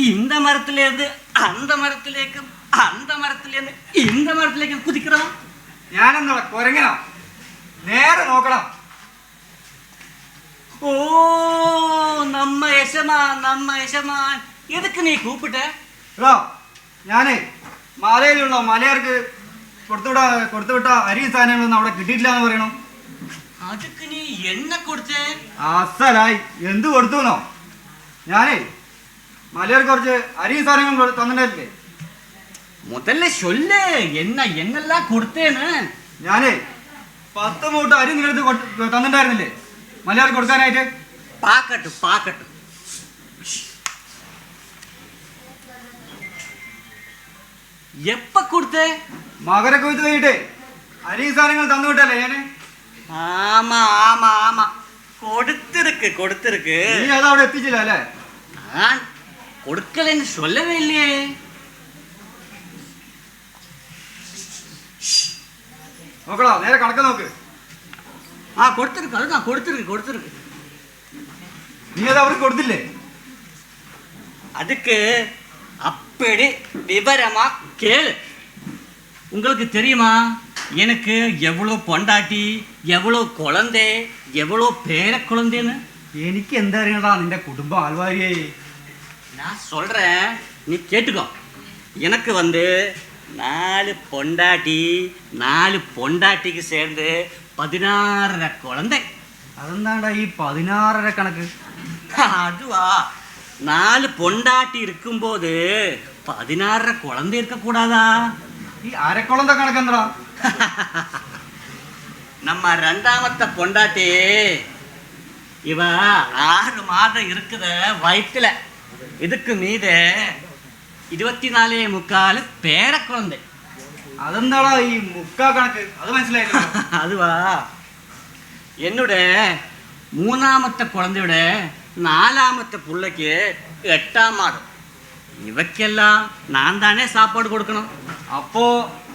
இந்த மரத்திலேருந்து அந்த மரத்திലേക്കും அந்த மரத்திலேருந்து இந்த மரத்திലേക്കും കുതിക്കണം. ഞാനെന്താ കുരങ്ങനാ? നേരെ നോക്കടാ. ഓ, നമ്മ യശമാൻ എതുക്ക് നീ കൂപ്പിട്ട? ഞാനേ മലയിലുള്ള മലയാർക്ക് കൊടുത്തുവിട്ട അരി സാധനങ്ങളൊന്നും അവിടെ കിട്ടിയിട്ടില്ല എന്ന് പറയണം. അതുക്ക് നീ എണ്ണ കൊടുത്തേ? അസലായി. എന്ത് കൊടുത്തുന്നോ? ഞാനേ മലയാർക്ക് കുറച്ച് അരി സാധനങ്ങൾ തന്നിട്ടില്ലേ? മുതല്ല ചൊല്ല്, എന്നെല്ലാം കൊടുത്തേന്ന്. ഞാനേ 10 മൂട്ട അരി നിങ്ങളടുത്ത് തന്നിട്ടായിരുന്നില്ലേ മലയാർക്ക് കൊടുക്കാനായിട്ട്? പാക്കട്ട് എപ്പ കൊടുത്തേ? മകരക്കൊയ്ത്ത് കഴിഞ്ഞിട്ടേ അരി സാധനങ്ങൾ തന്നുവിട്ടല്ലേ ഞാന്? ആമാ കൊടുത്തിருக்கு. നീ അതവിടെ എത്തിച്ചില്ല അല്ലേ? ഞാൻ കൊടുക്കലെന്ന് ചൊല്ലവേ ഇല്ലേ? നോക്കടാ, നേരെ കണക്ക് നോക്ക്. കൊടുത്തിருக்கு. നീ അത് അവർക്ക് കൊടുത്തില്ലേ? அதுக்கு அப்படி விவரமா கேளு. உங்களுக்கு தெரியுமா எனக்கு எவ்வளோ பொண்டாட்டி, எவ்வளோ குழந்தை, எவ்வளோ பேர குழந்தைன்னு? എനിക്ക് എന്താ അറിയണടാ നിന്റെ കുടുംബം ആൾവാരിയേ. நான் சொல்றேன், நீ கேட்டுக்கோ. எனக்கு 4 பொண்டாட்டி, 4 பொண்டாட்டிக்கு சேர்ந்து 16 குழந்தை. അതെന്താണ്ടാ ഈ 16 കണക്ക്? அதுவா, 4 பொண்டாட்டி இருக்கும்போது 16 குழந்தை இருக்கக்கூடாதா? ഈ അരക്കുളന്ത കണക്ക് എന്താ? நம்ம 2ஆமத்த பொண்டாட்டி இவ 6 மாதம் இருக்குத வயிற்றுல. இதுக்கு மீது 24.25 பேர குழந்தை. അതെന്താടാ ഈ മുക്കാ കണക്ക്? അത് മനസ്സിലായില്ല. அதுவா, என்னோட 3ஆமத்த குழந்தையோட 4ஆமத்த பிள்ளைக்கு 8ஆம் மாதம். ഇവക്കെല്ലാം ഞാൻ തന്നെ സാപ്പാട് കൊടുക്കണം. അപ്പോ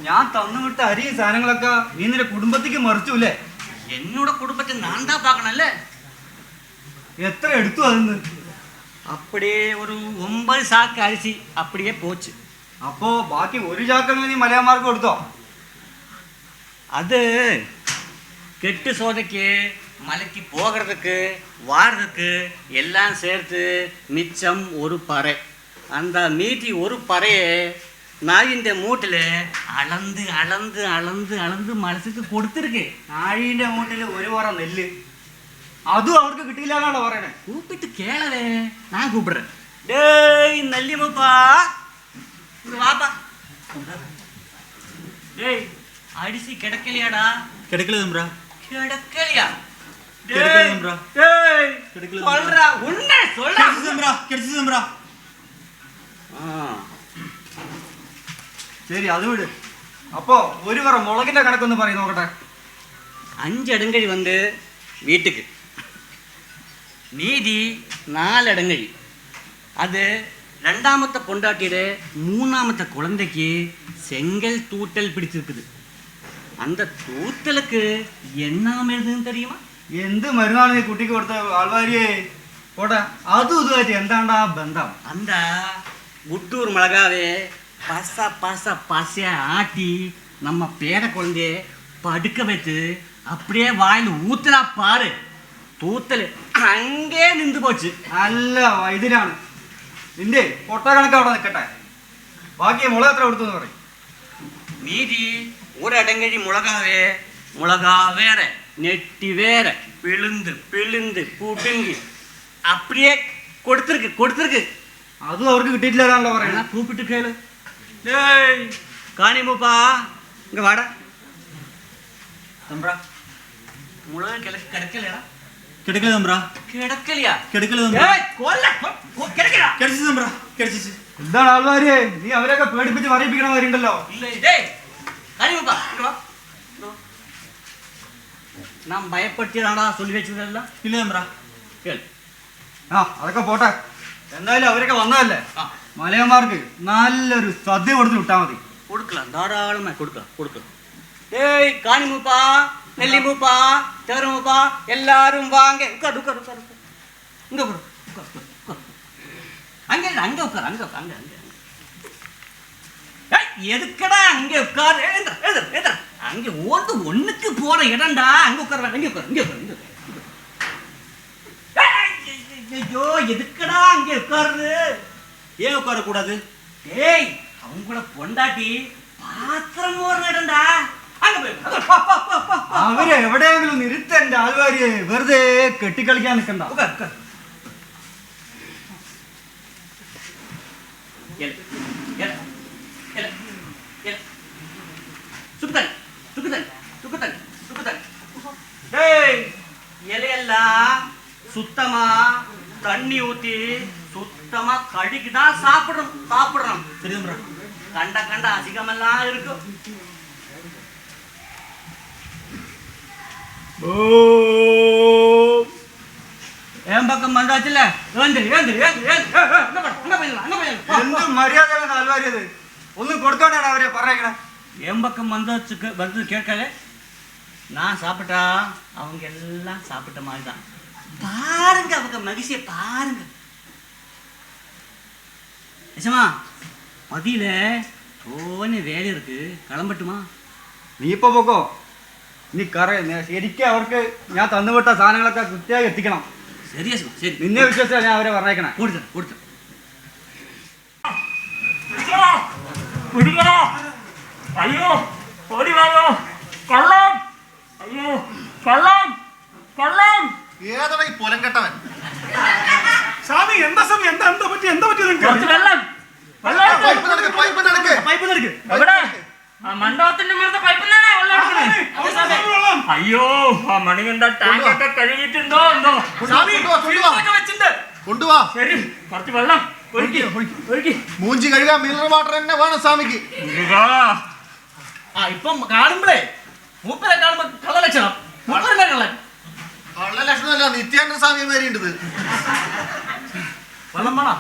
ഞാൻ തന്നുവിട്ട അരി സാധനങ്ങളൊക്കെ നീ നിന്റെ കുടുംബത്തേക്ക് മറിച്ചൂല്ലേ? എന്നോട് കുടുംബത്തെ ഞാൻ താ പാക്കണല്ലേ? എത്ര എടുത്തു അതിന്ന്? அப்படியே ஒரு 9 சாக்கு அரிசி அப்படியே போச்சு. അപ്പോ ബാക്കി 1 ചാക്ക നീ മലയാമാർക്ക് കൊടുത്തോ? அது கெட்டு சோதைக்கு மலைக்கு போகிறதுக்கு வாடுறதுக்கு எல்லாம் சேர்த்து மிச்சம் ஒரு பறை. அந்த மீதி ஒரு பறையை நாயிൻ്റെ മൂട്ടിൽ அளந்து மனசுக்கு கொடுத்துருக்கு. നാഴീന്റെ മൂട്ടിൽ 1 പറ നെല്ല്. അതും അവർക്ക് കിട്ടിയില്ല എന്നാണോ പറയണേ? கூப்பிட்டு கேளவே, நான் கூப்பிடுறேன். டேய் நல்லிமுப்பா, இங்க வாப்பா. டேய் அடிசி கிடக்கலையாடா? கிடைக்கல தம்பரா. கிடக்கலையா? கிடைக்கல தம்பரா. டேய் கிடைக்கல சொல்றா, உன்னை சொல்றா. கிடைச்சு தம்பரா, கிடைச்சு தம்பரா. ശരി, അത് വിട്. അപ്പോ ഒരു പറ മുളകിന്റെ കണക്കൊന്ന് പറയും നോക്കട്ടെ. 5 இடங்கழி வந்து வீட்டுக்கு, மீதி 4 இடங்கழி அது ரெண்டாமത്തെ பொண்டாட்டிയുടെ மூணாமത്തെ குழந்தைக்கு செங்கல் தூட்டல் பிடிச்சிருக்குது. அந்த தூட்டலுக்கு என்ன எழுதுன்னு தெரியுமா? എന്ത് മരുന്നാണ് നീ കുട്ടിക്ക് കൊടുത്ത ആൾവാരിയെ? പോട്ടെ, അതും ഇതുമായിട്ട് എന്താണ്ടാ ബന്ധം? அந்த குட்டூர் மிளகாவே பச பச பசையா ஆட்டி நம்ம பேர குழந்தைய படுக்க வச்சு அப்படியே வாயில் ஊத்தலா பாரு, തൂത്തല് അങ്ങേ നിന്ന് പോച്ച്. അല്ല വൈദ്യനാണ്. നിന്റെ പൊട്ട കണക്ക് അവിടെ നിൽക്കട്ടെ. ബാക്കി മുളക് എത്ര കൊടുത്തു എന്ന് പറയും. மீதி ஒரு இடங்கழி முளகாவே, முளகா வேற, நெட்டி வேற, பிழுந்து பிழுந்து புடுங்கி அப்படியே கொடுத்துருக்கு. അതും അവർക്ക് കിട്ടിയിട്ടില്ലാണല്ലോ പറയണ. கூப்பிட்டு கேளு. டேய் காணிமுப்பா, இங்க வாடா. தம்பரா முளகு கிடக்கலையா? கிடைக்கல தம்பரா. കിടക്കலையா? கிடைக்கல தம்பரா. ஏய் கொல்ல കിടക്കല. கிடைச்சு தம்பரா, கிடைச்சிச்சு. എന്താണ് ആൾവാരിയെ, നീ അവരൊക്കെ പേടിപ്പിച്ച് പറയിപ്പിക്കണ കാര്യമുണ്ടല്ലോ. இல்ல டேய் காணிமுப்பா, இங்க வா. நான் பயப்பட்டியாடா சொல்லி വെച്ചതല്ല. ഇല്ല തമ്പരാ. കേൾ. അതൊക്കെ പോട്ടെ. എന്തായാലും അവരൊക്കെ വന്നതല്ലേ, മലയന്മാർക്ക് നല്ലൊരു സദ്യ കൊടുത്ത് വിട്ടാ മതി. കൊടുக்கலாம், தாராளமாக கொடுக்கலாம். டேய் காணிமுப்பா, நெல்லிமுப்பா, தேவரமுப்பா, எல்லாரும் வாங்க. உட்காரு. இங்க உட்காரு. அங்க உட்காரு. எதுக்கடா அங்க உட்காரு? எழுதுற அங்க ஒண்ணுக்கு போற இடம்டா. அங்க உட்காரு. ஐயோ, எதுக்கடா அங்க உட்காருது? ஏன் உட்கார கூடாது? ஏய், அவங்கள பொண்டாட்டி பாத்திரம் போற இடம்டா. അവരെ എവിടെയെങ്കിലും നിർത്തണ്ട ആൾവാരിയെ, വെറുതെ കെട്ടിക്കളിക്കാൻ നിൽക്കണ്ട. இலையெல்லாம் சுத்தமா தண்ணி ஊத்தி சுத்தமா கழுகிதான் சாப்பிடணும். சரி தம்பரா. கண்ட அசிங்கமெல்லாம் இருக்கும். என் பக்கம் வந்தாச்சுல, എന്ത് മര്യാദയാണ് ആൾവാരിയത്? ഒന്നും കൊടുത്തോണ്ടാണ് അവരെ പറയണേ. என் பக்கம் வந்து கேட்கல. நான் சாப்பிட்டா அவங்க எல்லாம் சாப்பிட்ட மாதிரி தான். பாருங்க அவங்க மகிழ்ச்சியை பாருங்க. நிஜமா மதியில തോനെ വേല இருக்கு, கிளம்பட்டுமா? നീ ഇപ്പൊ പോക്കോ. നീ ശരിക്കും അവർക്ക് ഞാൻ തന്നുവിട്ട സാധനങ്ങളൊക്കെ കൃത്യമായി എത്തിക്കണം. சரியா சரி. നിന്നെ വിശ്വസിച്ചാണ് ഞാൻ അവരെ പറഞ്ഞേക്കണേ. கொடுத்து അയ്യോ ഓടി വായോ, കള്ളം. അയ്യോ കള്ളം. ഏതാണ് ഈ പൊലം കെട്ടവൻ? സ്വാമി, എന്താ പറ്റി നിങ്ങൾക്ക്? കുറച്ച് വെള്ളം. പൈപ്പ് നടക്ക്. എവിടെ? ആ മണ്ഡപത്തിന്റെ മുഖത്ത് പൈപ്പിലാണ് വെള്ളം എടുക്കണേ. അയ്യോ, ആ മണികണ്ട ടാങ്ക് ഒക്കെ കഴുകിയിട്ടുണ്ടോ എന്തോ. വെച്ചിട്ടുണ്ട്. കൊണ്ടുവാ. ശരി, കുറച്ച് വെള്ളം ഒഴുക്കി. മൂഞ്ചി കഴുകാൻ മിനറൽ വാട്ടർ തന്നെ വേണം സ്വാമിക്ക്. ഇപ്പം കാണുമ്പോഴേ മൂപ്പരെ കാണുമ്പോ കള്ളലക്ഷണം. മൂപ്പരല്ലേ കള്ളൻ? കള്ള ലക്ഷണമല്ല, നിത്യാനന്ദ സ്വാമി വരേണ്ടത്. വെള്ളം വേണം.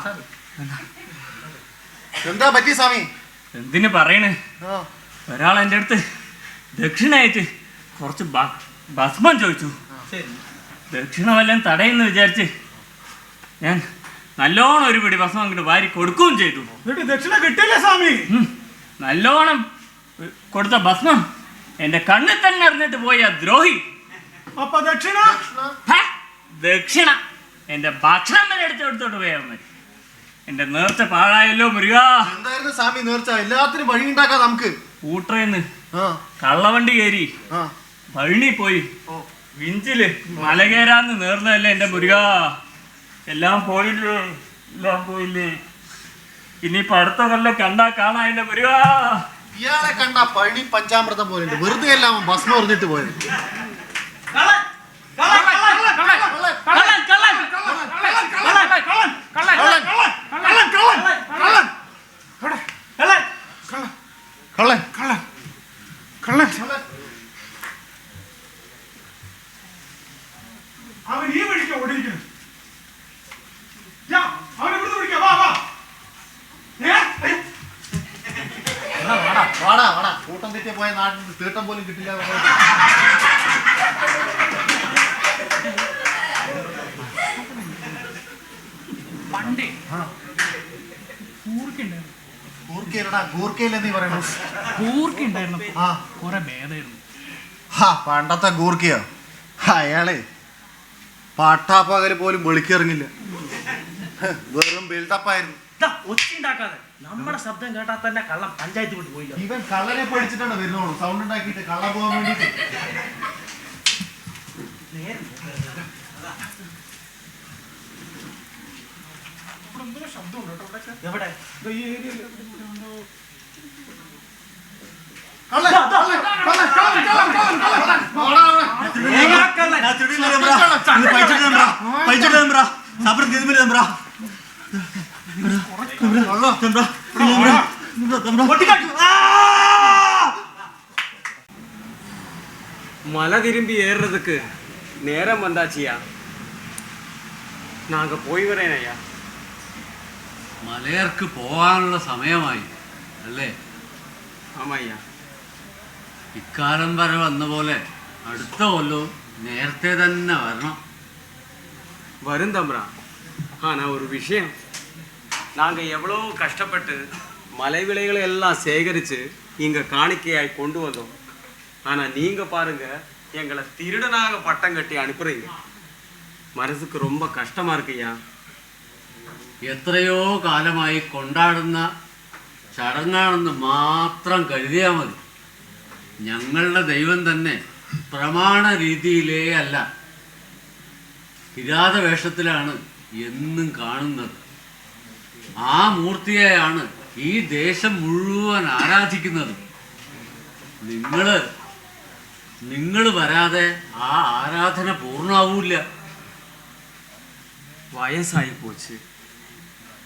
എന്താ പറ്റി സ്വാമി? എന്തിനു പറയണ്, ഒരാൾ എൻ്റെ അടുത്ത് ദക്ഷിണയായിട്ട് കുറച്ച് ഭസ്മം ചോദിച്ചു. ദക്ഷിണ വല്ലതും തടയെന്ന് വിചാരിച്ച് ഞാൻ നല്ലോണം ഒരു പിടി ഭസ്മം അങ്ങോട്ട് വാരി കൊടുക്കുകയും ചെയ്തു. ദക്ഷിണ കിട്ടില്ല സ്വാമി. നല്ലോണം കൊടുത്ത ഭസ്മം എൻ്റെ കണ്ണിൽ തന്നെ അറിഞ്ഞിട്ട് പോയ ദ്രോഹി. അപ്പൊ ദക്ഷിണ ദക്ഷിണ എൻ്റെ ഭക്ഷണം വരെ എടുത്തോട്ട് പോയാൽ എന്റെ നേർച്ച പാഴായല്ലോ മുരുക. എന്തായിരുന്നു സ്വാമി നേർച്ച? എല്ലാത്തിനും വഴി ഉണ്ടാക്കാം നമുക്ക്. ഊട്ടറേന്ന് കള്ളവണ്ടി കയറി പഴനി പോയി വിഞ്ചില് മല കയറാന്ന് നേർന്നതല്ലേ എൻ്റെ മുരുക. എല്ലാം പോയില്ലേ, എല്ലാം പോയില്ലേ. ഇനിയിപ്പോ അടുത്ത കൊല്ലം കണ്ടാ കാണാ എൻ്റെ മുരുക. ഇയാളെ കണ്ട പഴനി പഞ്ചാമൃതം പോലെ വെറുതെ എല്ലാം ഭസ്മം എറിഞ്ഞിട്ട് പോയത്. കള്ളൻ കള്ളൻ കള്ളൻ അവൻ ഈ വഴിക്ക് ഓടിയിരിക്കുന്നു. അവനെ ഇവിടുന്ന് വിളിക്കാം. വാ വാ വാടാ വാടാ. കൂട്ടം തെറ്റിയ പോയ നാട്ടിൽ തീട്ടം പോലും കിട്ടില്ല. പണ്ടേ ഗൂർക്കയിലെന്നീ പറയണു. ഗൂർക്കുണ്ടായിരുന്നു കുറെ ഭേദമായിരുന്നു. പണ്ടത്തെ ഗൂർക്കയോ? അയാളെ പട്ടാപ്പകല് പോലും വെളിക്കിറങ്ങില്ല. വെറും ബിൽഡപ്പായിരുന്നു. ഒച്ചുണ്ടാക്കാതെ നമ്മുടെ ശബ്ദം കേട്ടാൽ തന്നെ കള്ളം പഞ്ചായത്ത് കൊണ്ട് പോയില്ല. ഇവൻ കള്ളനെ പഠിച്ചിട്ടാണ് വരുന്നുള്ളൂ. സൗണ്ട് ഉണ്ടാക്കിയിട്ട് കള്ള പോകാൻ വേണ്ടിട്ട്. എവിടെ மலை திரும்பி ஏறுறதுக்கு நேரம் வந்தாச்சியா. நாங்க போய் வரேன் ஐயா. മലയർക്ക് പോകാനുള്ള സമയമായി അല്ലേ? ആമയ്യ. ഇക്കാലം വരെ വന്ന പോലെ അടുത്ത കൊല്ലവും നേരത്തെ തന്നെ വരണം. വരും തമ്പ്ര. ஆனா ஒரு விஷயம், நாங்க எவ்வளோ கஷ்டப்பட்டு மலை விளைகளை எல்லாம் சேகரித்து இங்கே காணிக்கையாய் கொண்டு வந்தோம். ஆனால் நீங்கள் பாருங்க, எங்களை திருடனாக பட்டம் கட்டி அனுப்புறீங்க. മനസ്സുക്ക് ரொம்ப കഷ്ടமாக இருக்குയ്யா. എത്രയോ കാലമായി കൊണ്ടാടുന്ന ചടങ്ങാണെന്ന് മാത്രം കരുതിയാൽ മതി. ഞങ്ങളുടെ ദൈവം തന്നെ പ്രമാണ രീതിയിലേ അല്ല, കിരാത വേഷത്തിലാണ് എന്നും കാണുന്നത്. ആ മൂർത്തിയെയാണ് ഈ ദേശം മുഴുവൻ ആരാധിക്കുന്നത്. നിങ്ങൾ വരാതെ ആ ആരാധന പൂർണ്ണാവൂല്ല. வயசாகி போச்சு,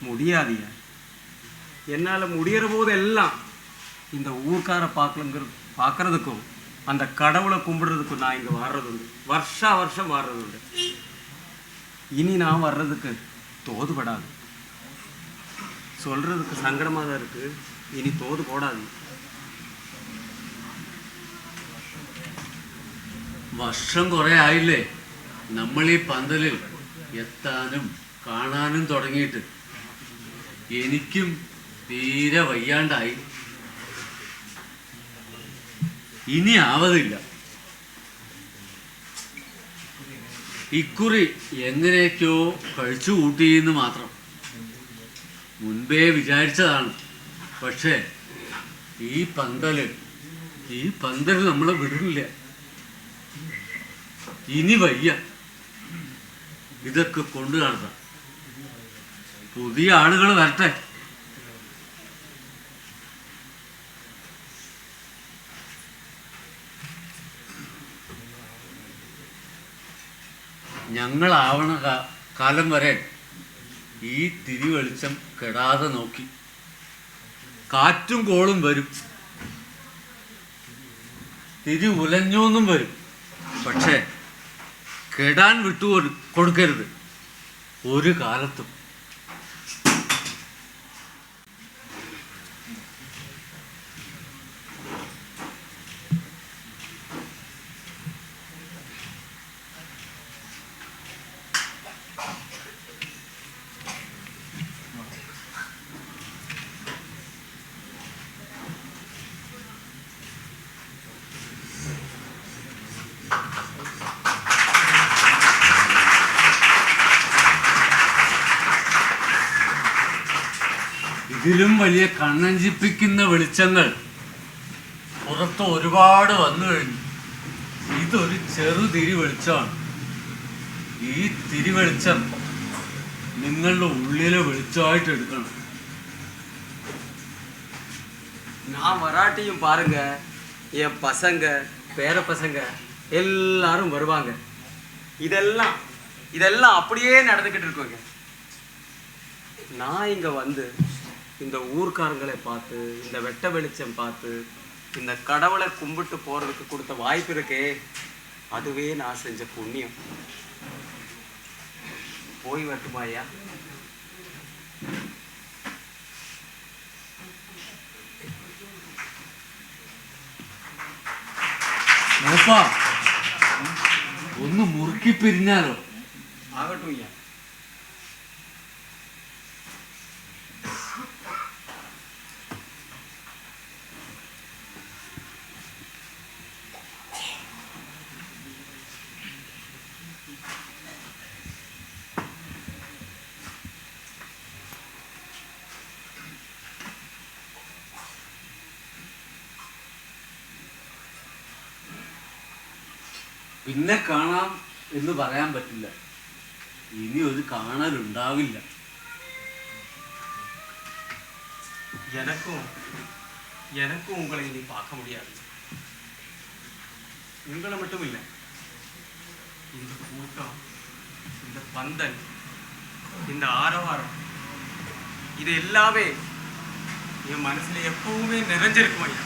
முடியாதியா. என்னால் முடிகிற போதெல்லாம் இந்த ஊர்க்காரை பார்க்கறதுக்கும் அந்த கடவுளை கும்பிடுறதுக்கும் நான் இங்கே வர்றதுண்டு. வருஷம் வர்றதுண்டு. இனி நான் வர்றதுக்கு தோதுபடாது. சொல்கிறதுக்கு சங்கடமாக தான் இருக்குது. இனி தோது போடாது. വർഷം കുറേ ആയില്ലേ നമ്മൾ ഈ പന്തലിൽ എത്താനും കാണാനും തുടങ്ങിയിട്ട്. എനിക്കും തീരെ വയ്യാണ്ടായി. ഇനി ആവതില്ല. ഇക്കുറി എങ്ങനെയൊക്കെയോ കഴിച്ചു കൂട്ടിയെന്ന് മാത്രം. മുൻപേ വിചാരിച്ചതാണ്. പക്ഷേ ഈ പന്തൽ നമ്മളെ വിടില്ല. ഇനി വയ്യ. ഇതൊക്കെ കൊണ്ടു നടത്താം. പുതിയ ആളുകൾ വരട്ടെ. ഞങ്ങളാവണ കാലം വരെ ഈ തിരി വെളിച്ചം കെടാതെ നോക്കി. കാറ്റും കോളും വരും, തിരി ഉലഞ്ഞോന്നും വരും. പക്ഷേ കെടാൻ വിട്ടു കൊടുക്കരുത് ഒരു കാലത്തും. ഇതിലും വലിയ കണ്ണഞ്ചിപ്പിക്കുന്ന വെളിച്ചങ്ങൾ പുറത്ത് ഒരുപാട് വന്നു കഴിഞ്ഞു. ഇതൊരു ചെറു തിരി വെളിച്ചമാണ്. ഈ തിരി വെളിച്ചം നിങ്ങളുടെ ഉള്ളിലെ വെളിച്ചമായിട്ട് എടുക്കണം. நான் வராட்டியும் பாருங்க, என் பசங்க பேர பசங்க எல்லாரும் வருவாங்க. இதெல்லாம் அப்படியே நடந்துக்கிட்டு இருக்குங்க. நான் இங்கே வந்து இந்த ஊர்க்காரங்களை பார்த்து, இந்த வெட்ட வெளிச்சம் பார்த்து, இந்த கடவுளை கும்பிட்டு போகிறதுக்கு கொடுத்த வாய்ப்பு இருக்கே, அதுவே நான் செஞ்ச புண்ணியம். போய் வரட்டுமா ஐயா? ഒന്ന് മുറുക്കി പിരിഞ്ഞാലോ? ആകട്ടെ ஐயா. പിന്നെ കാണാം എന്ന് പറയാൻ പറ്റില്ല. ഇനി ഒരു കാണലുണ്ടാവില്ല. எனக்கும் உங்களை இனி பார்க்க முடியாது. உங்களை மட்டும் இல்லை, இந்த கூட்டம், இந்த பந்தல், இந்த ஆரவாரம், இது எல்லாமே என் மனசுல எப்பவுமே நிறைஞ்சிருக்கும் ஐயா.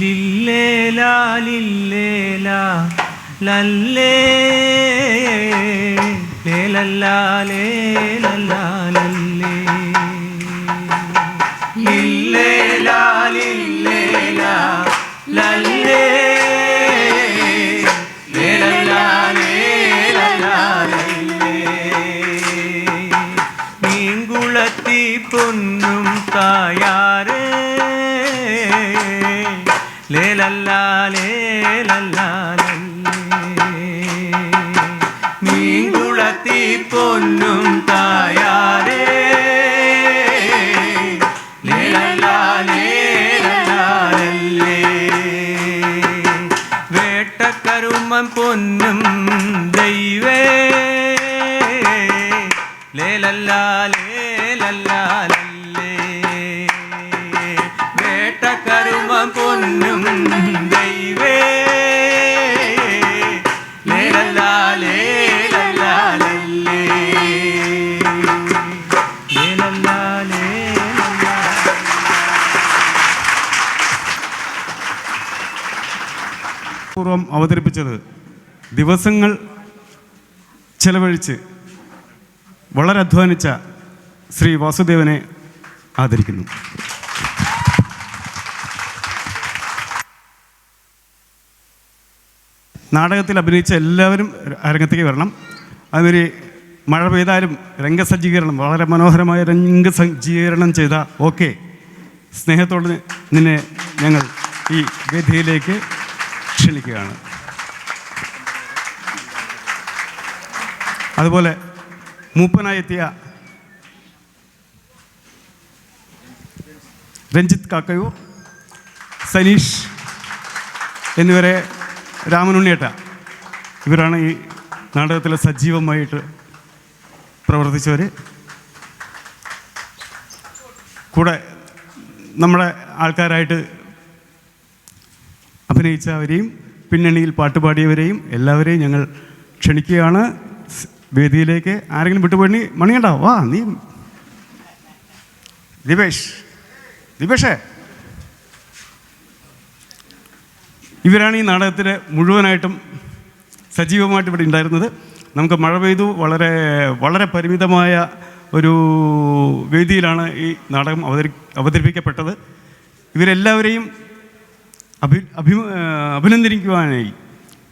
ലില്ലേലാ ലില്ലേലാ ലല്ലേ ലേലല്ലാ ലേലല്ലാ ലല്ലേ ലില്ലേലാ ലില്ലേലാ ലല്ലേ ലേലല്ലാ ലേലല്ലാ ലല്ലേ മീൻകുളത്തി പൊന്നും തായാരേ ലേലല്ലാ ലേലല്ലാ മീൻകുളത്തി പൊന്നും തായാരേ ലേലല്ലാ ലേലല്ലാ വേട്ടക്കരുമൻ പൊന്നും ദൈവേ ലേലല്ലാ ലേലല്ലാ വേട്ടക്കരുമൻ പൊന്നും ദൈവേ ലേലല്ലാ ലേലല്ലാ ലേലല്ലാ ലേലല്ലാ. പൂർവ്വം അവതരിപ്പിച്ചത് ദിവസങ്ങൾ ചെലവഴിച്ച് വളരെ അധ്വാനിച്ച ശ്രീ വാസുദേവനെ ആദരിക്കുന്നു. നാടകത്തിൽ അഭിനയിച്ച എല്ലാവരും അരങ്ങത്തേക്ക് വരണം. അതുമാതിരി മഴ പെയ്താലും രംഗസജ്ജീകരണം, വളരെ മനോഹരമായ രംഗസജ്ജീകരണം ചെയ്ത ഓക്കെ സ്നേഹത്തോടെ നിന്നെ ഞങ്ങൾ ഈ വേദിയിലേക്ക് ക്ഷണിക്കുകയാണ്. അതുപോലെ മൂപ്പനായെത്തിയ രഞ്ജിത്ത് കാക്കയൂർ, സനീഷ് എന്നിവരെ, രാമനുണ്ണിയേട്ട, ഇവരാണ് ഈ നാടകത്തിൽ സജീവമായിട്ട് പ്രവർത്തിച്ചവർ. കൂടെ നമ്മുടെ ആൾക്കാരായിട്ട് അഭിനയിച്ചവരെയും പിന്നണിയിൽ പാട്ടുപാടിയവരെയും എല്ലാവരെയും ഞങ്ങൾ ക്ഷണിക്കുകയാണ് വേദിയിലേക്ക്. ആരെങ്കിലും വിട്ടുപോയി മണിയണ്ട, വാ നീ. ദിപേഷേ, ഇവരാണ് ഈ നാടകത്തിൽ മുഴുവനായിട്ടും സജീവമായിട്ട് ഇവിടെ ഉണ്ടായിരുന്നത്. നമുക്ക് മഴ പെയ്തു, വളരെ വളരെ പരിമിതമായ ഒരു വേദിയിലാണ് ഈ നാടകം അവതരിപ്പിക്കപ്പെട്ടത്. ഇവരെല്ലാവരെയും അഭിനന്ദിക്കുവാനായി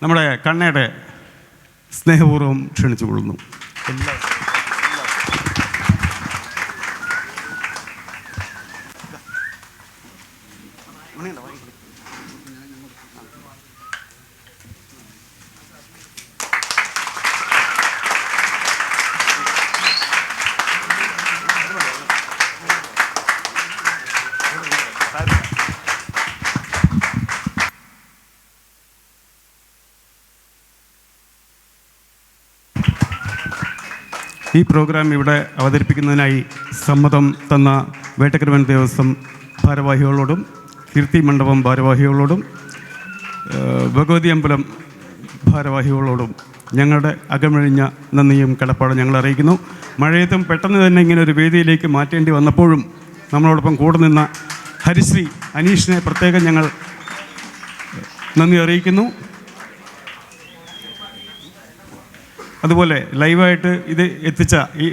നമ്മുടെ കണ്ണയുടെ സ്നേഹപൂർവ്വം ക്ഷണിച്ചുകൊള്ളുന്നു. ഈ പ്രോഗ്രാം ഇവിടെ അവതരിപ്പിക്കുന്നതിനായി സമ്മതം തന്ന വേട്ടക്കരവൻ ദേവസ്വം ഭാരവാഹികളോടും കീർത്തി മണ്ഡപം ഭാരവാഹികളോടും ഭഗവതി അമ്പലം ഭാരവാഹികളോടും ഞങ്ങളുടെ അകമഴിഞ്ഞ നന്ദിയും കടപ്പാടും ഞങ്ങൾ അറിയിക്കുന്നു. മഴയത്തും പെട്ടെന്ന് തന്നെ ഇങ്ങനെ ഒരു വേദിയിലേക്ക് മാറ്റേണ്ടി വന്നപ്പോഴും നമ്മളോടൊപ്പം കൂടെ നിന്ന ഹരിശ്രീ അനീഷിനെ പ്രത്യേകം ഞങ്ങൾ നന്ദി അറിയിക്കുന്നു. അതുപോലെ ലൈവായിട്ട് ഇത് എത്തിച്ച ഈ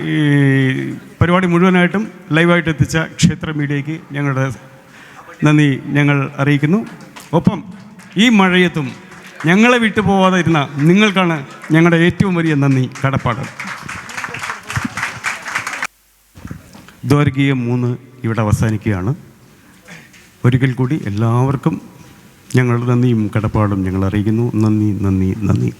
പരിപാടി മുഴുവനായിട്ടും ലൈവായിട്ട് എത്തിച്ച ക്ഷേത്ര മീഡിയയ്ക്ക് ഞങ്ങളുടെ നന്ദി ഞങ്ങൾ അറിയിക്കുന്നു. ഒപ്പം ഈ മഴയത്തും ഞങ്ങളെ വിട്ടുപോകാതെ ഇരുന്ന നിങ്ങൾക്കാണ് ഞങ്ങളുടെ ഏറ്റവും വലിയ നന്ദി കടപ്പാട്. ദ്വാരകീയം 3 ഇവിടെ അവസാനിക്കുകയാണ്. ഒരിക്കൽ കൂടി എല്ലാവർക്കും ഞങ്ങളുടെ നന്ദിയും കടപ്പാടും ഞങ്ങൾ അറിയിക്കുന്നു. നന്ദി.